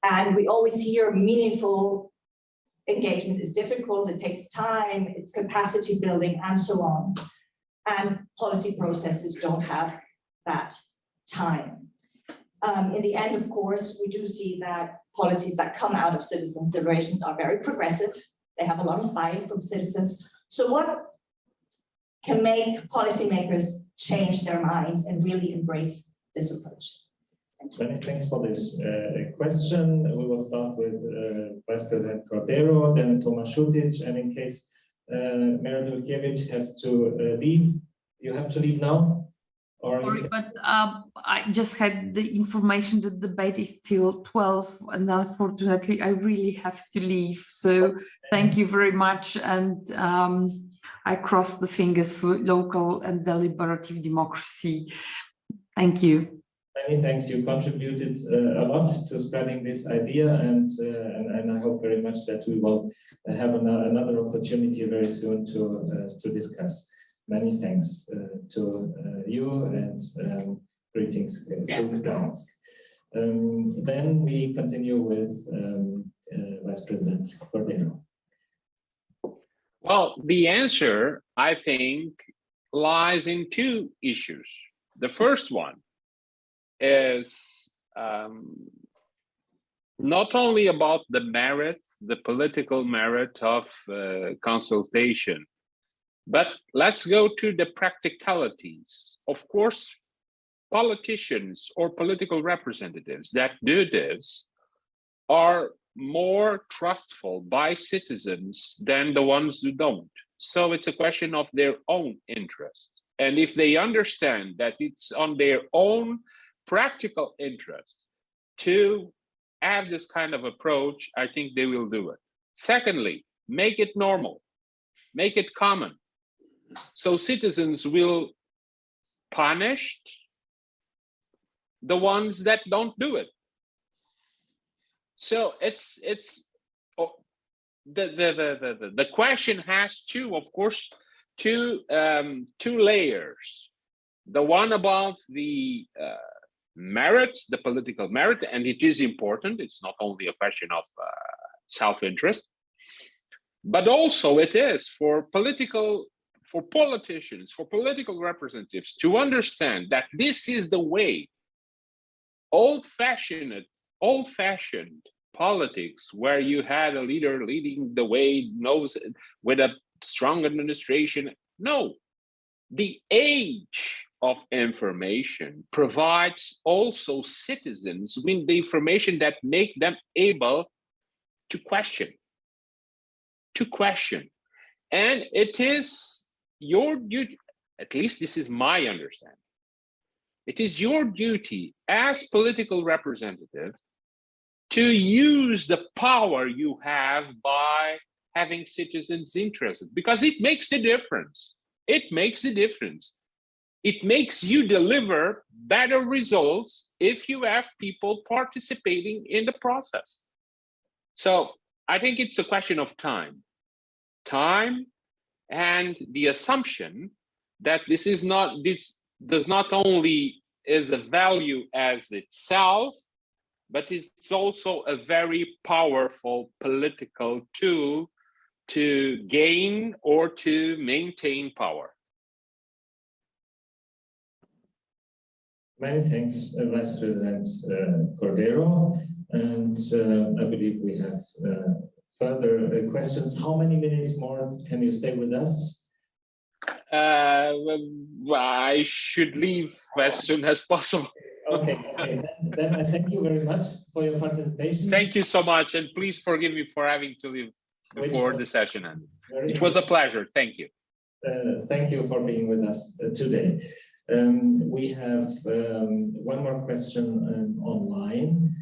K: And we always hear meaningful engagement is difficult, it takes time, it's capacity building, and so on. And policy processes don't have that time. In the end, of course, we do see that policies that come out of citizen deliberations are very progressive. They have a lot of buy-in from citizens. So what can make policymakers change their minds and really embrace this approach?
D: Many thanks for this question. We will start with Vice President Cordero, then Tomasz Šutić, and in case Mayor Dulcevich has to leave, you have to leave now? Or
F: sorry, but I just had the information that the debate is till 12, and unfortunately I really have to leave. So thank you very much, and I cross the fingers for local and deliberative democracy. Thank you.
D: Many thanks. You contributed a lot to spreading this idea, and I hope very much that we will have another opportunity very soon to discuss. Many thanks to you, and greetings to Gdansk. Then we continue with Vice President Cordero.
E: Well, the answer, I think, lies in two issues. The first one is not only about the merit, the political merit of consultation, but let's go to the practicalities. Of course, politicians or political representatives that do this are more trustful by citizens than the ones who don't. So it's a question of their own interest. And if they understand that it's on their own practical interest to have this kind of approach, I think they will do it. Secondly, make it normal, make it common. So citizens will punish the ones that don't do it. So the question has two layers. The one about the merit, the political merit, and it is important. It's not only a question of self-interest, but also it is for politicians, for political representatives to understand that this is the way. Old-fashioned politics, where you had a leader leading the way, knows with a strong administration. No, the age of information provides also citizens with the information that make them able to question. And it is your duty, at least this is my understanding, it is your duty as political representative to use the power you have by having citizens interested, because it makes a difference. It makes a difference. It makes you deliver better results if you have people participating in the process. So I think it's a question of time and the assumption that this does not only is a value as itself, but it's also a very powerful political tool to gain or to maintain power.
D: Many thanks, Vice President Cordero. And I believe we have further questions. How many minutes more can you stay with us?
E: Well, I should leave as soon as possible.
D: Okay. Then I thank you very much for your participation.
E: Thank you so much, and please forgive me for having to leave before the session ended. It was a pleasure. Thank you.
D: Thank you for being with us today. We have one more question online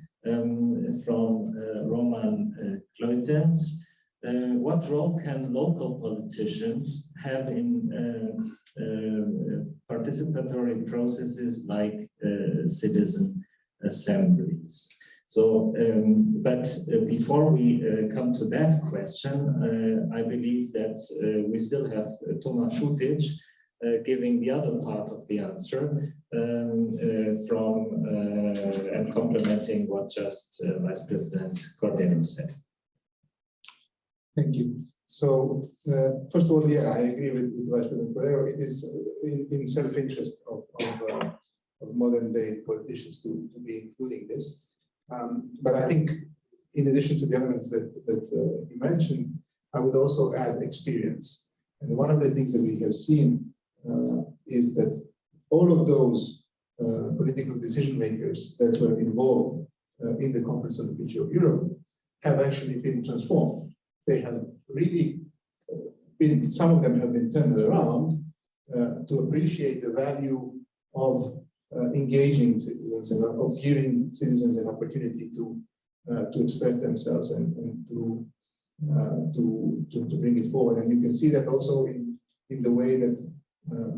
D: from Roman Kleutens. What role can local politicians have in participatory processes like citizen assemblies? So, but before we come to that question, I believe that we still have Tomasz Šutić giving the other part of the answer and complementing what just Vice President Cordero said.
H: Thank you. So, first of all, yeah, I agree with Vice President Cordero. It is in self-interest of modern day politicians to be including this. But I think, in addition to the elements that you mentioned, I would also add experience. And one of the things that we have seen is that all of those political decision makers that were involved in the Conference on the Future of Europe have actually been transformed. They have really been, some of them have been turned around to appreciate the value of engaging citizens and of giving citizens an opportunity to express themselves and to bring it forward. And you can see that also in the way that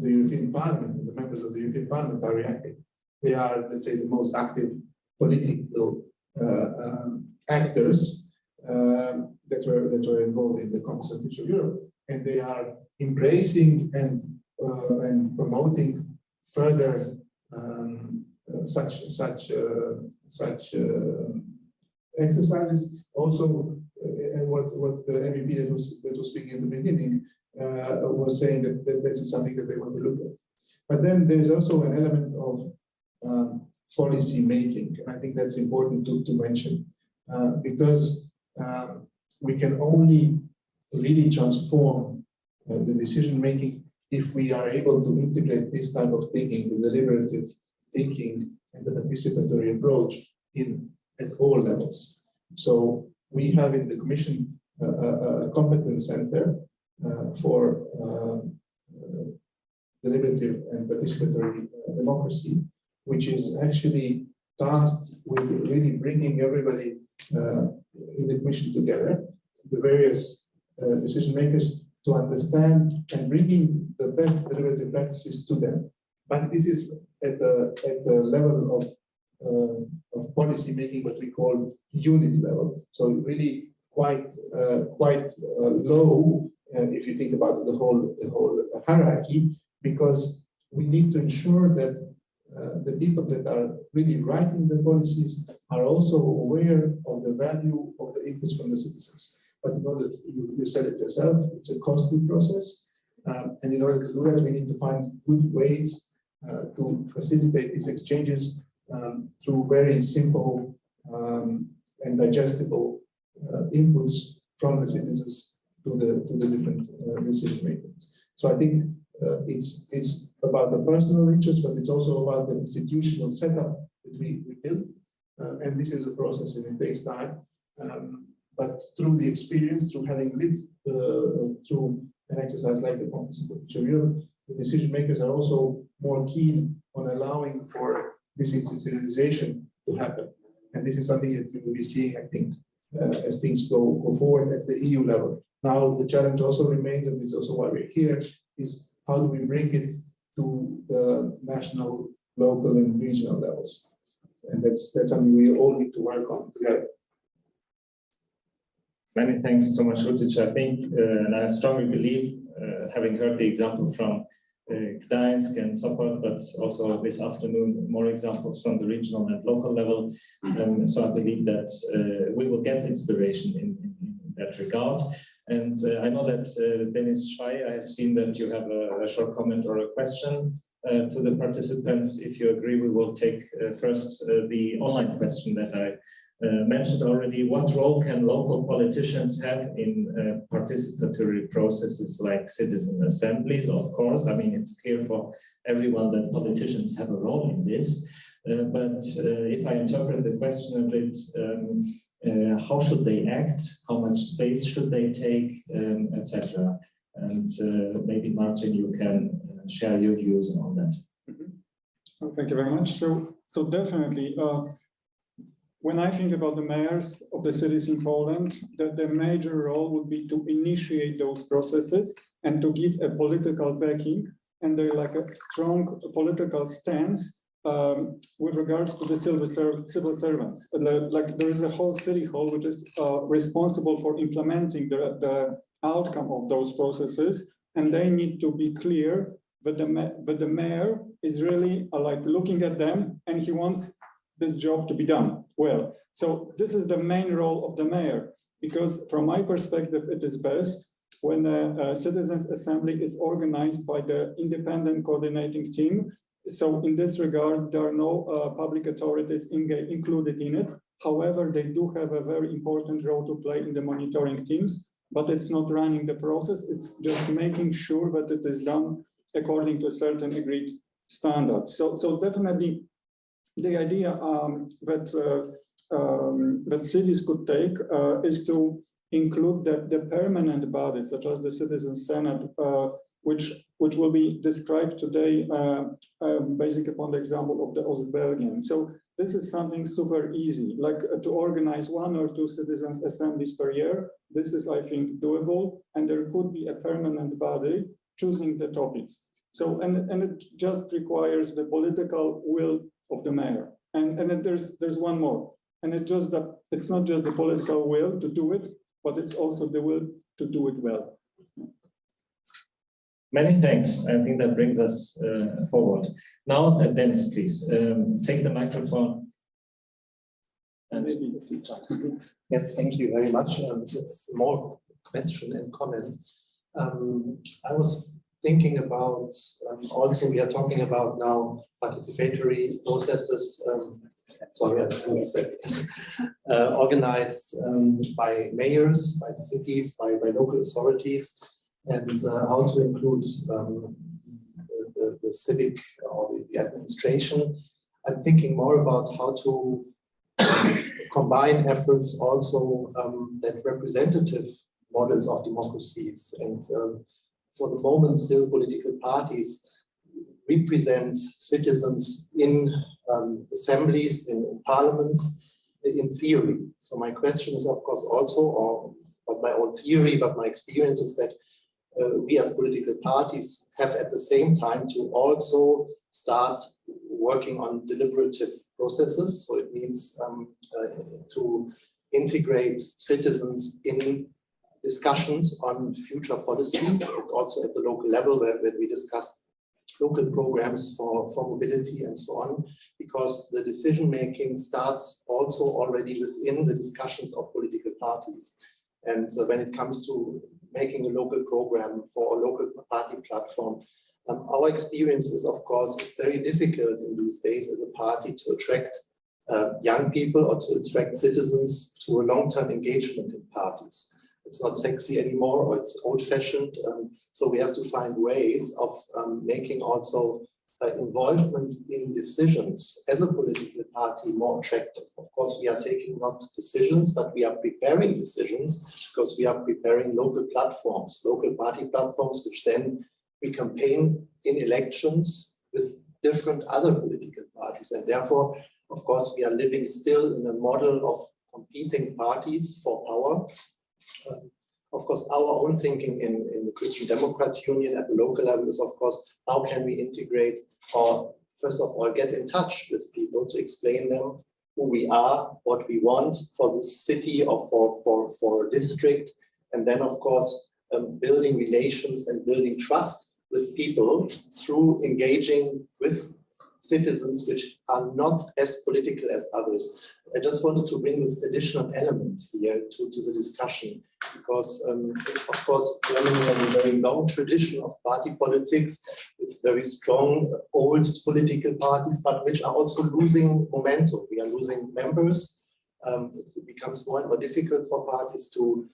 H: the European Parliament and the members of the European Parliament are reacting. They are, let's say, the most active political actors that were involved in the Conference on the Future of Europe, and they are embracing and promoting further such exercises. Also, what the MEP that was speaking in the beginning was saying that this is something that they want to look at. But then there is also an element of policy making, and I think that's important to mention because we can only really transform the decision making if we are able to integrate this type of thinking, the deliberative thinking and the participatory approach at all levels. So we have in the Commission a competence center for deliberative and participatory democracy, which is actually tasked with really bringing everybody in the Commission together, the various decision makers, to understand and bringing the best deliberative practices to them. But this is at the level of policy making, what we call unit level. So really quite low, if you think about the whole hierarchy, because we need to ensure that the people that are really writing the policies are also aware of the value of the inputs from the citizens. But in order to, you said it yourself, it's a costly process. And in order to do that, we need to find good ways to facilitate these exchanges through very simple and digestible inputs from the citizens to the different decision makers. So I think it's about the personal interest, but it's also about the institutional setup that we built. And this is a process and it takes time. But through the experience, through having lived through an exercise like the Participatory Budgeting, the decision makers are also more keen on allowing for this institutionalization to happen. And this is something that we will be seeing, I think, as things go forward at the EU level. Now, the challenge also remains, and this is also why we're here, is how do we bring it to the national, local, and regional levels? And that's something we all need to work on together.
D: Many thanks, Tomasz Rutic. I think, and I strongly believe, having heard the example from Gdańsk and Sopot, but also this afternoon, more examples from the regional and local level. So I believe that we will get inspiration in that regard. And I know that Denis Schrei, I have seen that you have a short comment or a question to the participants. If you agree, we will take first the online question that I mentioned already. What role can local politicians have in participatory processes like citizen assemblies? Of course, I mean, it's clear for everyone that politicians have a role in this. But if I interpret the question a bit, how should they act? How much space should they take, etc.? And maybe Martin, you can share your views on that.
G: Oh, thank you very much. So definitely, when I think about the mayors of the cities in Poland, that the major role would be to initiate those processes and to give a political backing and like a strong political stance with regards to the civil servants. Like there is a whole city hall which is responsible for implementing the outcome of those processes, and they need to be clear that the mayor is really like looking at them and he wants this job to be done well. So this is the main role of the mayor, because from my perspective, it is best when a citizens' assembly is organized by the independent coordinating team. So in this regard, there are no public authorities included in it. However, they do have a very important role to play in the monitoring teams, but it's not running the process. It's just making sure that it is done according to certain agreed standards. So definitely, the idea that cities could take is to include the permanent bodies, such as the Citizens' Senate, which will be described today based upon the example of the Ostbelgien. So this is something super easy, like to organize 1 or 2 citizens' assemblies per year. This is, I think, doable, and there could be a permanent body choosing the topics. So, and it just requires the political will of the mayor. And then there's one more, and it's not just the political will to do it, but it's also the will to do it well.
D: Many thanks. I think that brings us forward. Now, Dennis, please take the microphone. And
A: yes, thank you very much. It's more question and comment. I was thinking about also we are talking about now participatory processes. Sorry, I didn't understand this. Organized by mayors, by cities, by local authorities, and how to include the civic or the administration. I'm thinking more about how to combine efforts also that representative models of democracies, and for the moment still political parties represent citizens in assemblies, in parliaments, in theory. So my question is, of course, also, or not my own theory, but my experience is that we as political parties have at the same time to also start working on deliberative processes. So it means to integrate citizens in discussions on future policies, and also at the local level where we discuss local programs for mobility and so on, because the decision making starts also already within the discussions of political parties. And when it comes to making a local program for a local party platform, our experience is, of course, it's very difficult in these days as a party to attract young people or to attract citizens to a long-term engagement in parties. It's not sexy anymore, or it's old-fashioned. So we have to find ways of making also involvement in decisions as a political party more attractive. Of course, we are taking not decisions, but we are preparing decisions, because we are preparing local platforms, local party platforms, which then we campaign in elections with different other political parties. And therefore, of course, we are living still in a model of competing parties for power. Of course, our own thinking in the Christian Democrat Union at the local level is, of course, how can we integrate, or first of all, get in touch with people to explain them who we are, what we want for this city or for a district. And then, of course, building relations and building trust with people through engaging with citizens which are not as political as others. I just wanted to bring this additional element here to the discussion, because of course, Germany has a very long tradition of party politics with very strong old political parties, but which are also losing momentum. We are losing members. It becomes more and more difficult for parties to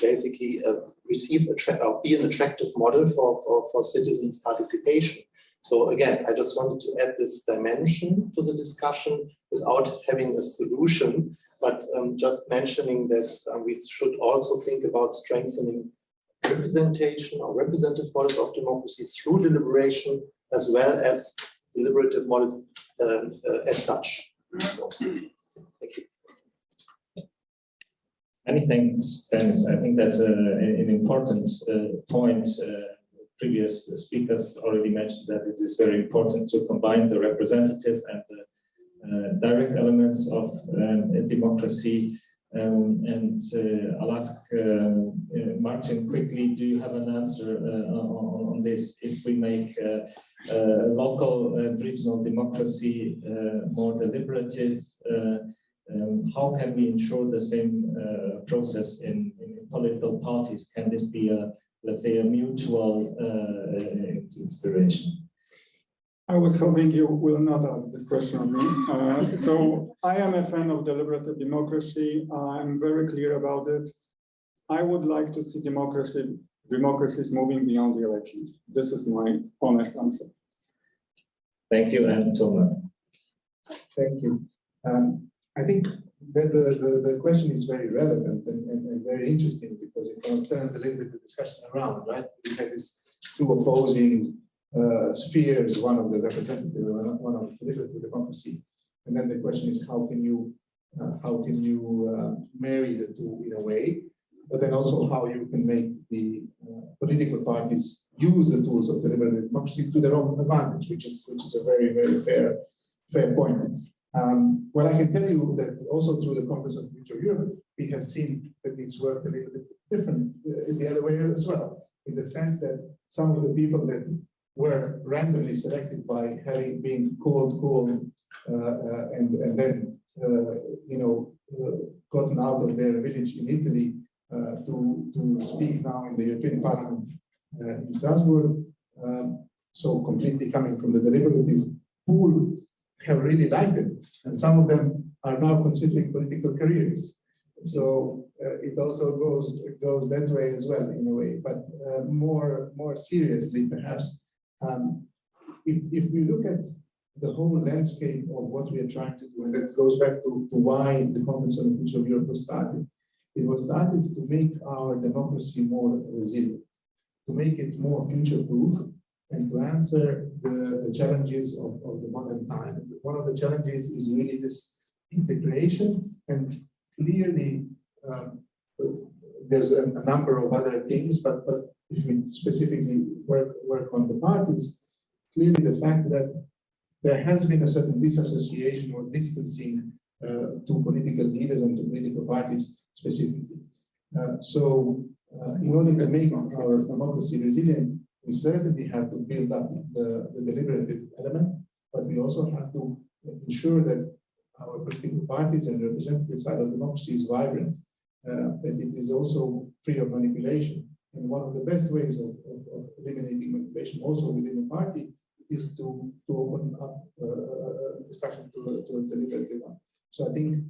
A: basically receive or be an attractive model for citizens' participation. So again, I just wanted to add this dimension to the discussion without having a solution, but just mentioning that we should also think about strengthening representation or representative models of democracy through deliberation, as well as deliberative models as such. So, thank you.
D: Many thanks, Dennis. I think that's an important point. Previous speakers already mentioned that it is very important to combine the representative and the direct elements of democracy. I'll ask Martin quickly, do you have an answer on this? If we make local and regional democracy more deliberative, how can we ensure the same process in political parties? Can this be let's say, a mutual inspiration?
G: I was hoping you will not ask this question of me. So I am a fan of deliberative democracy. I'm very clear about it. I would like to see democracies moving beyond the elections. This is my honest answer.
D: Thank you, and Thomas.
H: Thank you. I think the question is very relevant and very interesting, because it kind of turns a little bit the discussion around, right? We had these two opposing spheres, one of the representative and one of the deliberative democracy. And then the question is, how can you marry the two in a way, but then also how you can make the political parties use the tools of deliberative democracy to their own advantage, which is a very, very fair point. Well, I can tell you that also through the Conference on the Future of Europe, we have seen that it's worked a little bit different the other way as well, in the sense that some of the people that were randomly selected by being called and then gotten out of their village in Italy to speak now in the European Parliament in Strasbourg, so completely coming from the deliberative pool, have really liked it, and some of them are now considering political careers. So it also goes that way as well, in a way. But more seriously, perhaps, if we look at the whole landscape of what we are trying to do, and that goes back to why the Conference on the Future of Europe was started. It was started to make our democracy more resilient, to make it more future-proof, and to answer the challenges of the modern time. One of the challenges is really this integration, and clearly there's a number of other things, but if we specifically work on the parties, clearly the fact that there has been a certain disassociation or distancing to political leaders and to political parties specifically. In order to make our democracy resilient, we certainly have to build up the deliberative element, but we also have to ensure that our political parties and representative side of democracy is vibrant, that it is also free of manipulation. And one of the best ways of eliminating manipulation also within the party is to open up discussion to a deliberative one. So I think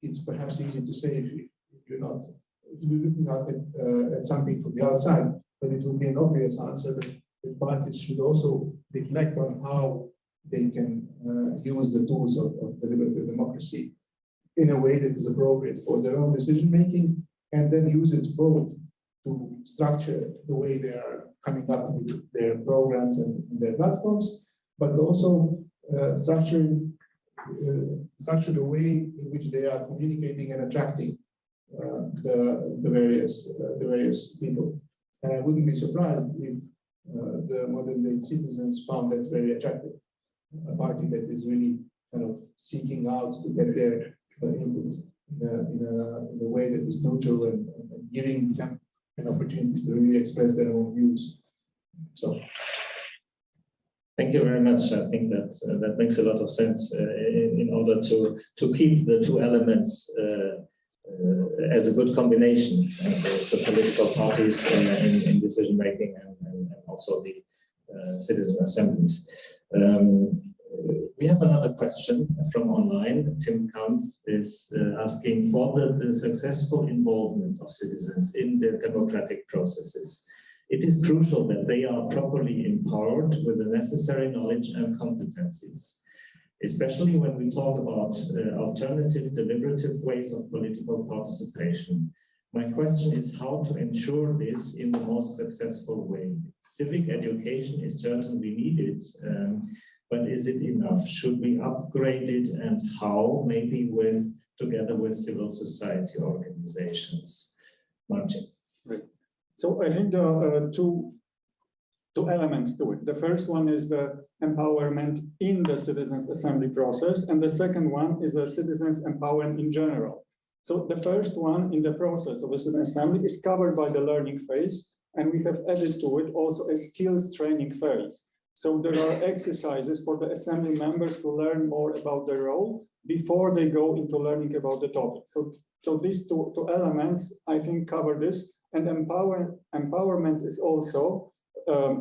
H: it's perhaps easy to say if you're not looking at something from the outside, but it would be an obvious answer that parties should also reflect on how they can use the tools of deliberative democracy in a way that is appropriate for their own decision making, and then use it both to structure the way they are coming up with their programs and their platforms, but also structure the way in which they are communicating and attracting the various people. And I wouldn't be surprised if the modern day citizens found that very attractive. A party that is really kind of seeking out to get their input in a way that is neutral and giving them an opportunity to really express their own views. So,
D: thank you very much. I think that that makes a lot of sense in order to keep the two elements as a good combination, the political parties in decision making and also the citizen assemblies. We have another question from online. Tim Kampf is asking for the successful involvement of citizens in the democratic processes. It is crucial that they are properly empowered with the necessary knowledge and competencies, especially when we talk about alternative deliberative ways of political participation. My question is how to ensure this in the most successful way. Civic education is certainly needed, but is it enough? Should we upgrade it, and how? Maybe together with civil society organizations. Martin.
G: Right. So I think there are two elements to it. The first one is the empowerment in the citizens' assembly process, and the second one is the citizens' empowerment in general. So the first one in the process of a citizen assembly is covered by the learning phase, and we have added to it also a skills training phase. So there are exercises for the assembly members to learn more about their role before they go into learning about the topic. So these two elements, I think, cover this, and empowerment is also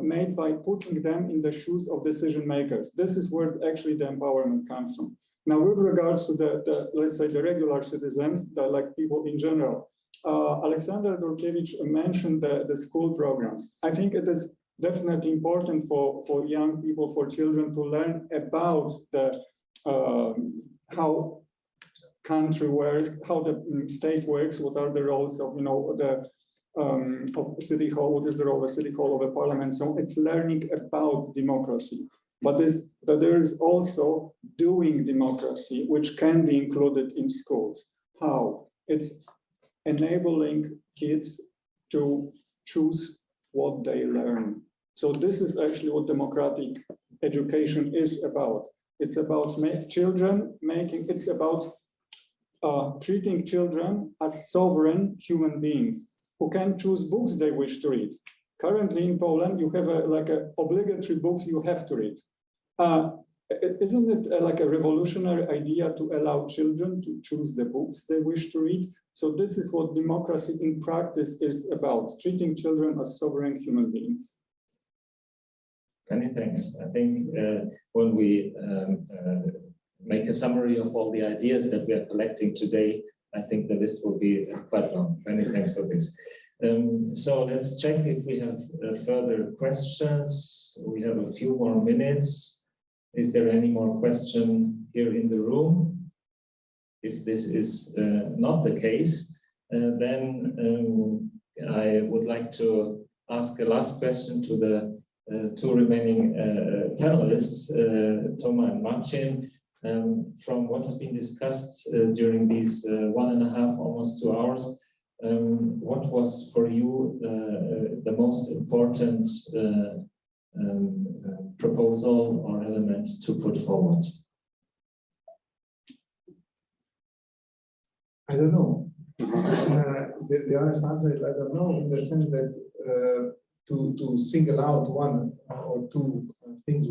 G: made by putting them in the shoes of decision makers. This is where actually the empowerment comes from. Now, with regards to the let's say the regular citizens, like people in general, Alexandra Dulcevich mentioned the school programs. I think it is definitely important for young people, for children to learn about the how country works, how the state works, what are the roles of of city hall, what is the role of a city hall, of a parliament. So it's learning about democracy. But there is also doing democracy, which can be included in schools. How? It's enabling kids to choose what they learn. So this is actually what democratic education is about. It's about it's about treating children as sovereign human beings who can choose books they wish to read. Currently in Poland, you have obligatory books you have to read. Isn't it like a revolutionary idea to allow children to choose the books they wish to read? So this is what democracy in practice is about, treating children as sovereign human beings.
D: Many thanks. I think when we make a summary of all the ideas that we are collecting today, I think the list will be quite long. Many thanks for this. So let's check if we have further questions. We have a few more minutes. Is there any more question here in the room? If this is not the case, then I would like to ask a last question to the two remaining panelists, Toma and Marcin. From what has been discussed during these 1.5, almost 2 hours, what was for you the most important proposal or element to put forward?
H: I don't know. The honest answer is I don't know, in the sense that to single out one or two things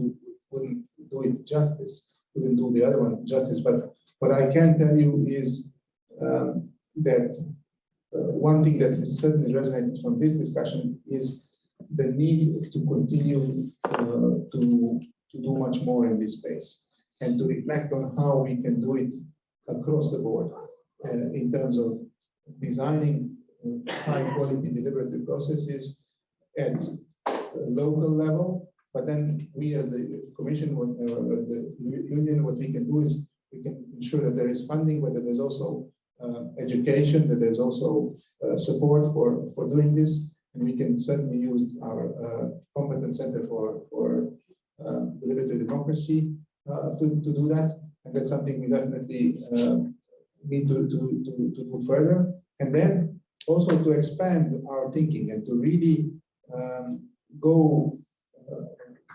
H: wouldn't do it justice, wouldn't do the other one justice. But what I can tell you is that one thing that has certainly resonated from this discussion is the need to continue to do much more in this space and to reflect on how we can do it across the board in terms of designing high quality deliberative processes at local level. But then we as the Commission, the Union, what we can do is we can ensure that there is funding, but that there's also education, that there's also support for doing this. And we can certainly use our Competence Center for Deliberative Democracy to do that. And that's something we definitely need to do further. And then also to expand our thinking and to really go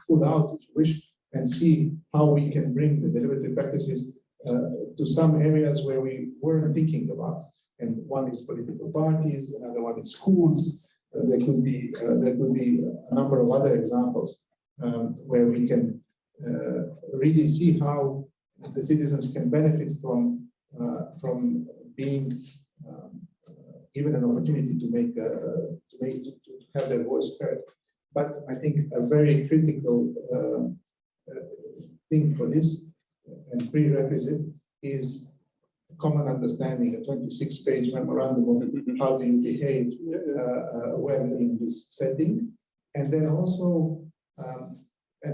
H: full out, if you wish, and see how we can bring the deliberative practices to some areas where we weren't thinking about. And one is political parties, another one is schools. There could be a number of other examples where we can really see how the citizens can benefit from being given an opportunity to have their voice heard. But I think a very critical thing for this and prerequisite is a common understanding, a 26-page memorandum of how do you behave well in this setting, and then also a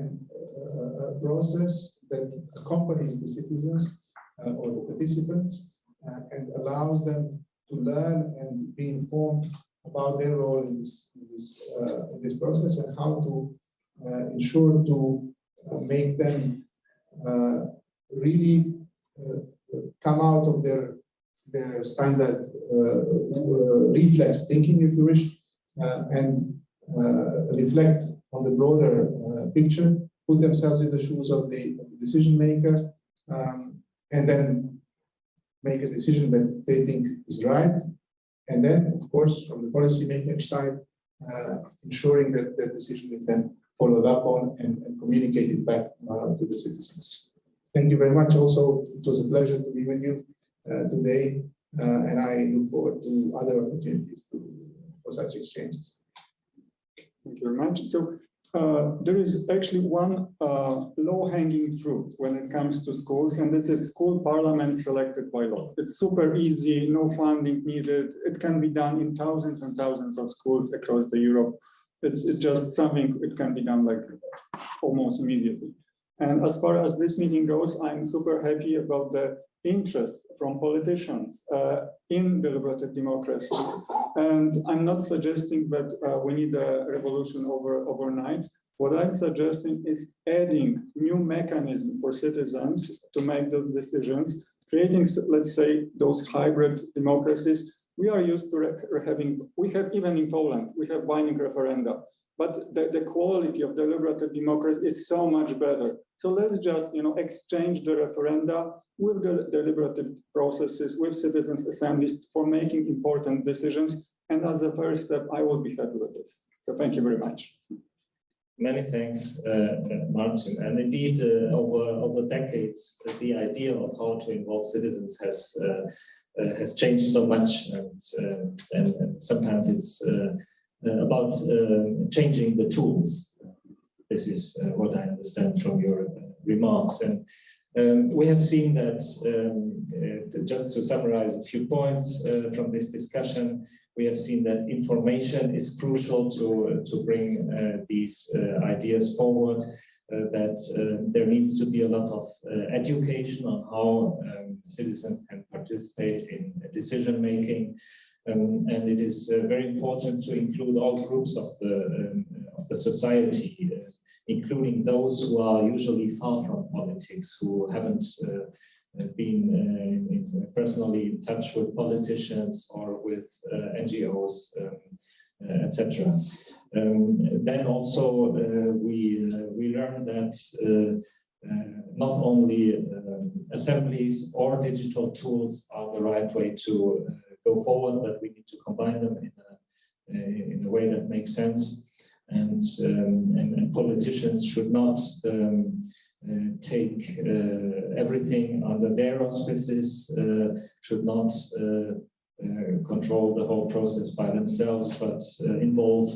H: process that accompanies the citizens or the participants and allows them to learn and be informed about their role in this process and how to ensure to make them really come out of their standard reflex thinking, if you wish, and reflect on the broader picture, put themselves in the shoes of the decision maker, and then make a decision that they think is right. And then, of course, from the policymaker side, ensuring that the decision is then followed up on and communicated back to the citizens. Thank you very much. Also, it was a pleasure to be with you today, and I look forward to other opportunities for such exchanges.
G: Thank you very much. So there is actually one low-hanging fruit when it comes to schools, and this is school parliament selected by law. It's super easy, no funding needed. It can be done in thousands and thousands of schools across Europe. It's just something it can be done like almost immediately. And as far as this meeting goes, I'm super happy about the interest from politicians in deliberative democracy. And I'm not suggesting that we need a revolution overnight. What I'm suggesting is adding new mechanisms for citizens to make those decisions, creating, let's say, those hybrid democracies. We are used to we have, even in Poland, we have binding referenda, but the quality of deliberative democracy is so much better. So let's just, exchange the referenda with the deliberative processes, with citizens' assemblies for making important decisions. And as a first step, I will be happy with this. So thank you very much.
D: Many thanks, Marcin. And indeed, over decades, the idea of how to involve citizens has changed so much, and sometimes it's about changing the tools. This is what I understand from your remarks. And we have seen that, just to summarize a few points from this discussion, we have seen that information is crucial to bring these ideas forward, that there needs to be a lot of education on how citizens can participate in decision making. And it is very important to include all groups of the society, including those who are usually far from politics, who haven't been personally in touch with politicians or with NGOs, etc. Then also we learned that not only assemblies or digital tools are the right way to go forward, but we need to combine them in a way that makes sense. And politicians should not take everything under their auspices, should not control the whole process by themselves, but involve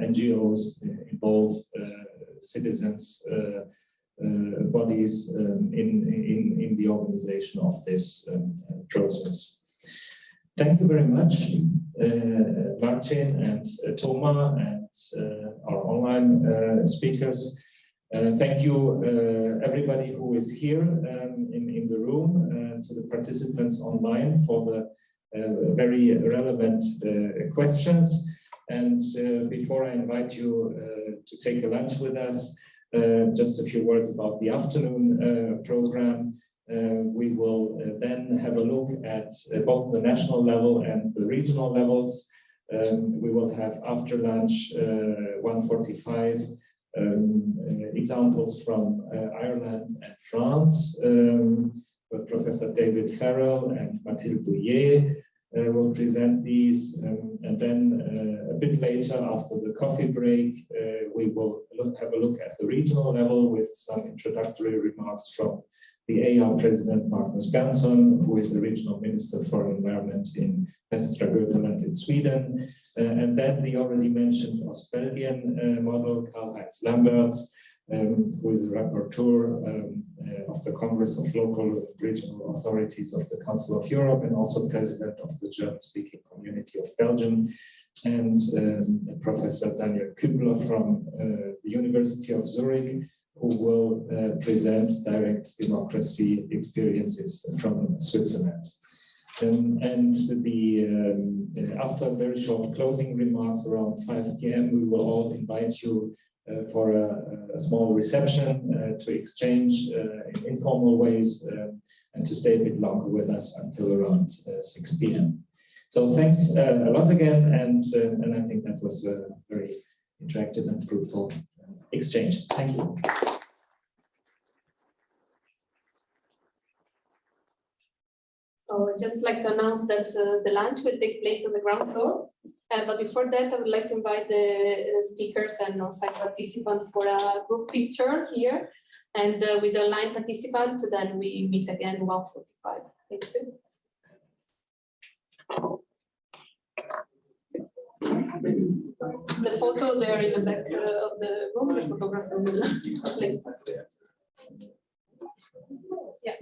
D: NGOs, involve citizens, bodies in the organization of this process. Thank you very much, Martin and Toma, and our online speakers. Thank you, everybody who is here in the room, to the participants online for the very relevant questions. And before I invite you to take a lunch with us, just a few words about the afternoon program. We will then have a look at both the national level and the regional levels. We will have after lunch 1:45 examples from Ireland and France. Professor David Farrell and Mathilde Bouillet will present these, and then a bit later, after the coffee break, we will have a look at the regional level with some introductory remarks from the AER President Magnus Berntsson, who is the Regional Minister for Environment in Västra Götaland in Sweden, and then the already mentioned Belgian model, Karl-Heinz Lamberts, who is the rapporteur of the Congress of Local and Regional Authorities of the Council of Europe, and also president of the German-speaking community of Belgium, and Professor Daniel Kübler from the University of Zurich, who will present direct democracy experiences from Switzerland. And after very short closing remarks around 5 p.m., we will all invite you for a small reception to exchange in informal ways and to stay a bit longer with us until around 6 p.m. So thanks a lot again, and I think that was a very interactive and fruitful exchange. Thank you.
I: So I'd just like to announce that the lunch will take place on the ground floor. But before that, I would like to invite the speakers and on-site participants for a group picture here. And with the online participant, then we meet again 1:45. Thank you. The photo there in the back of the room, the photographer will place. Yeah.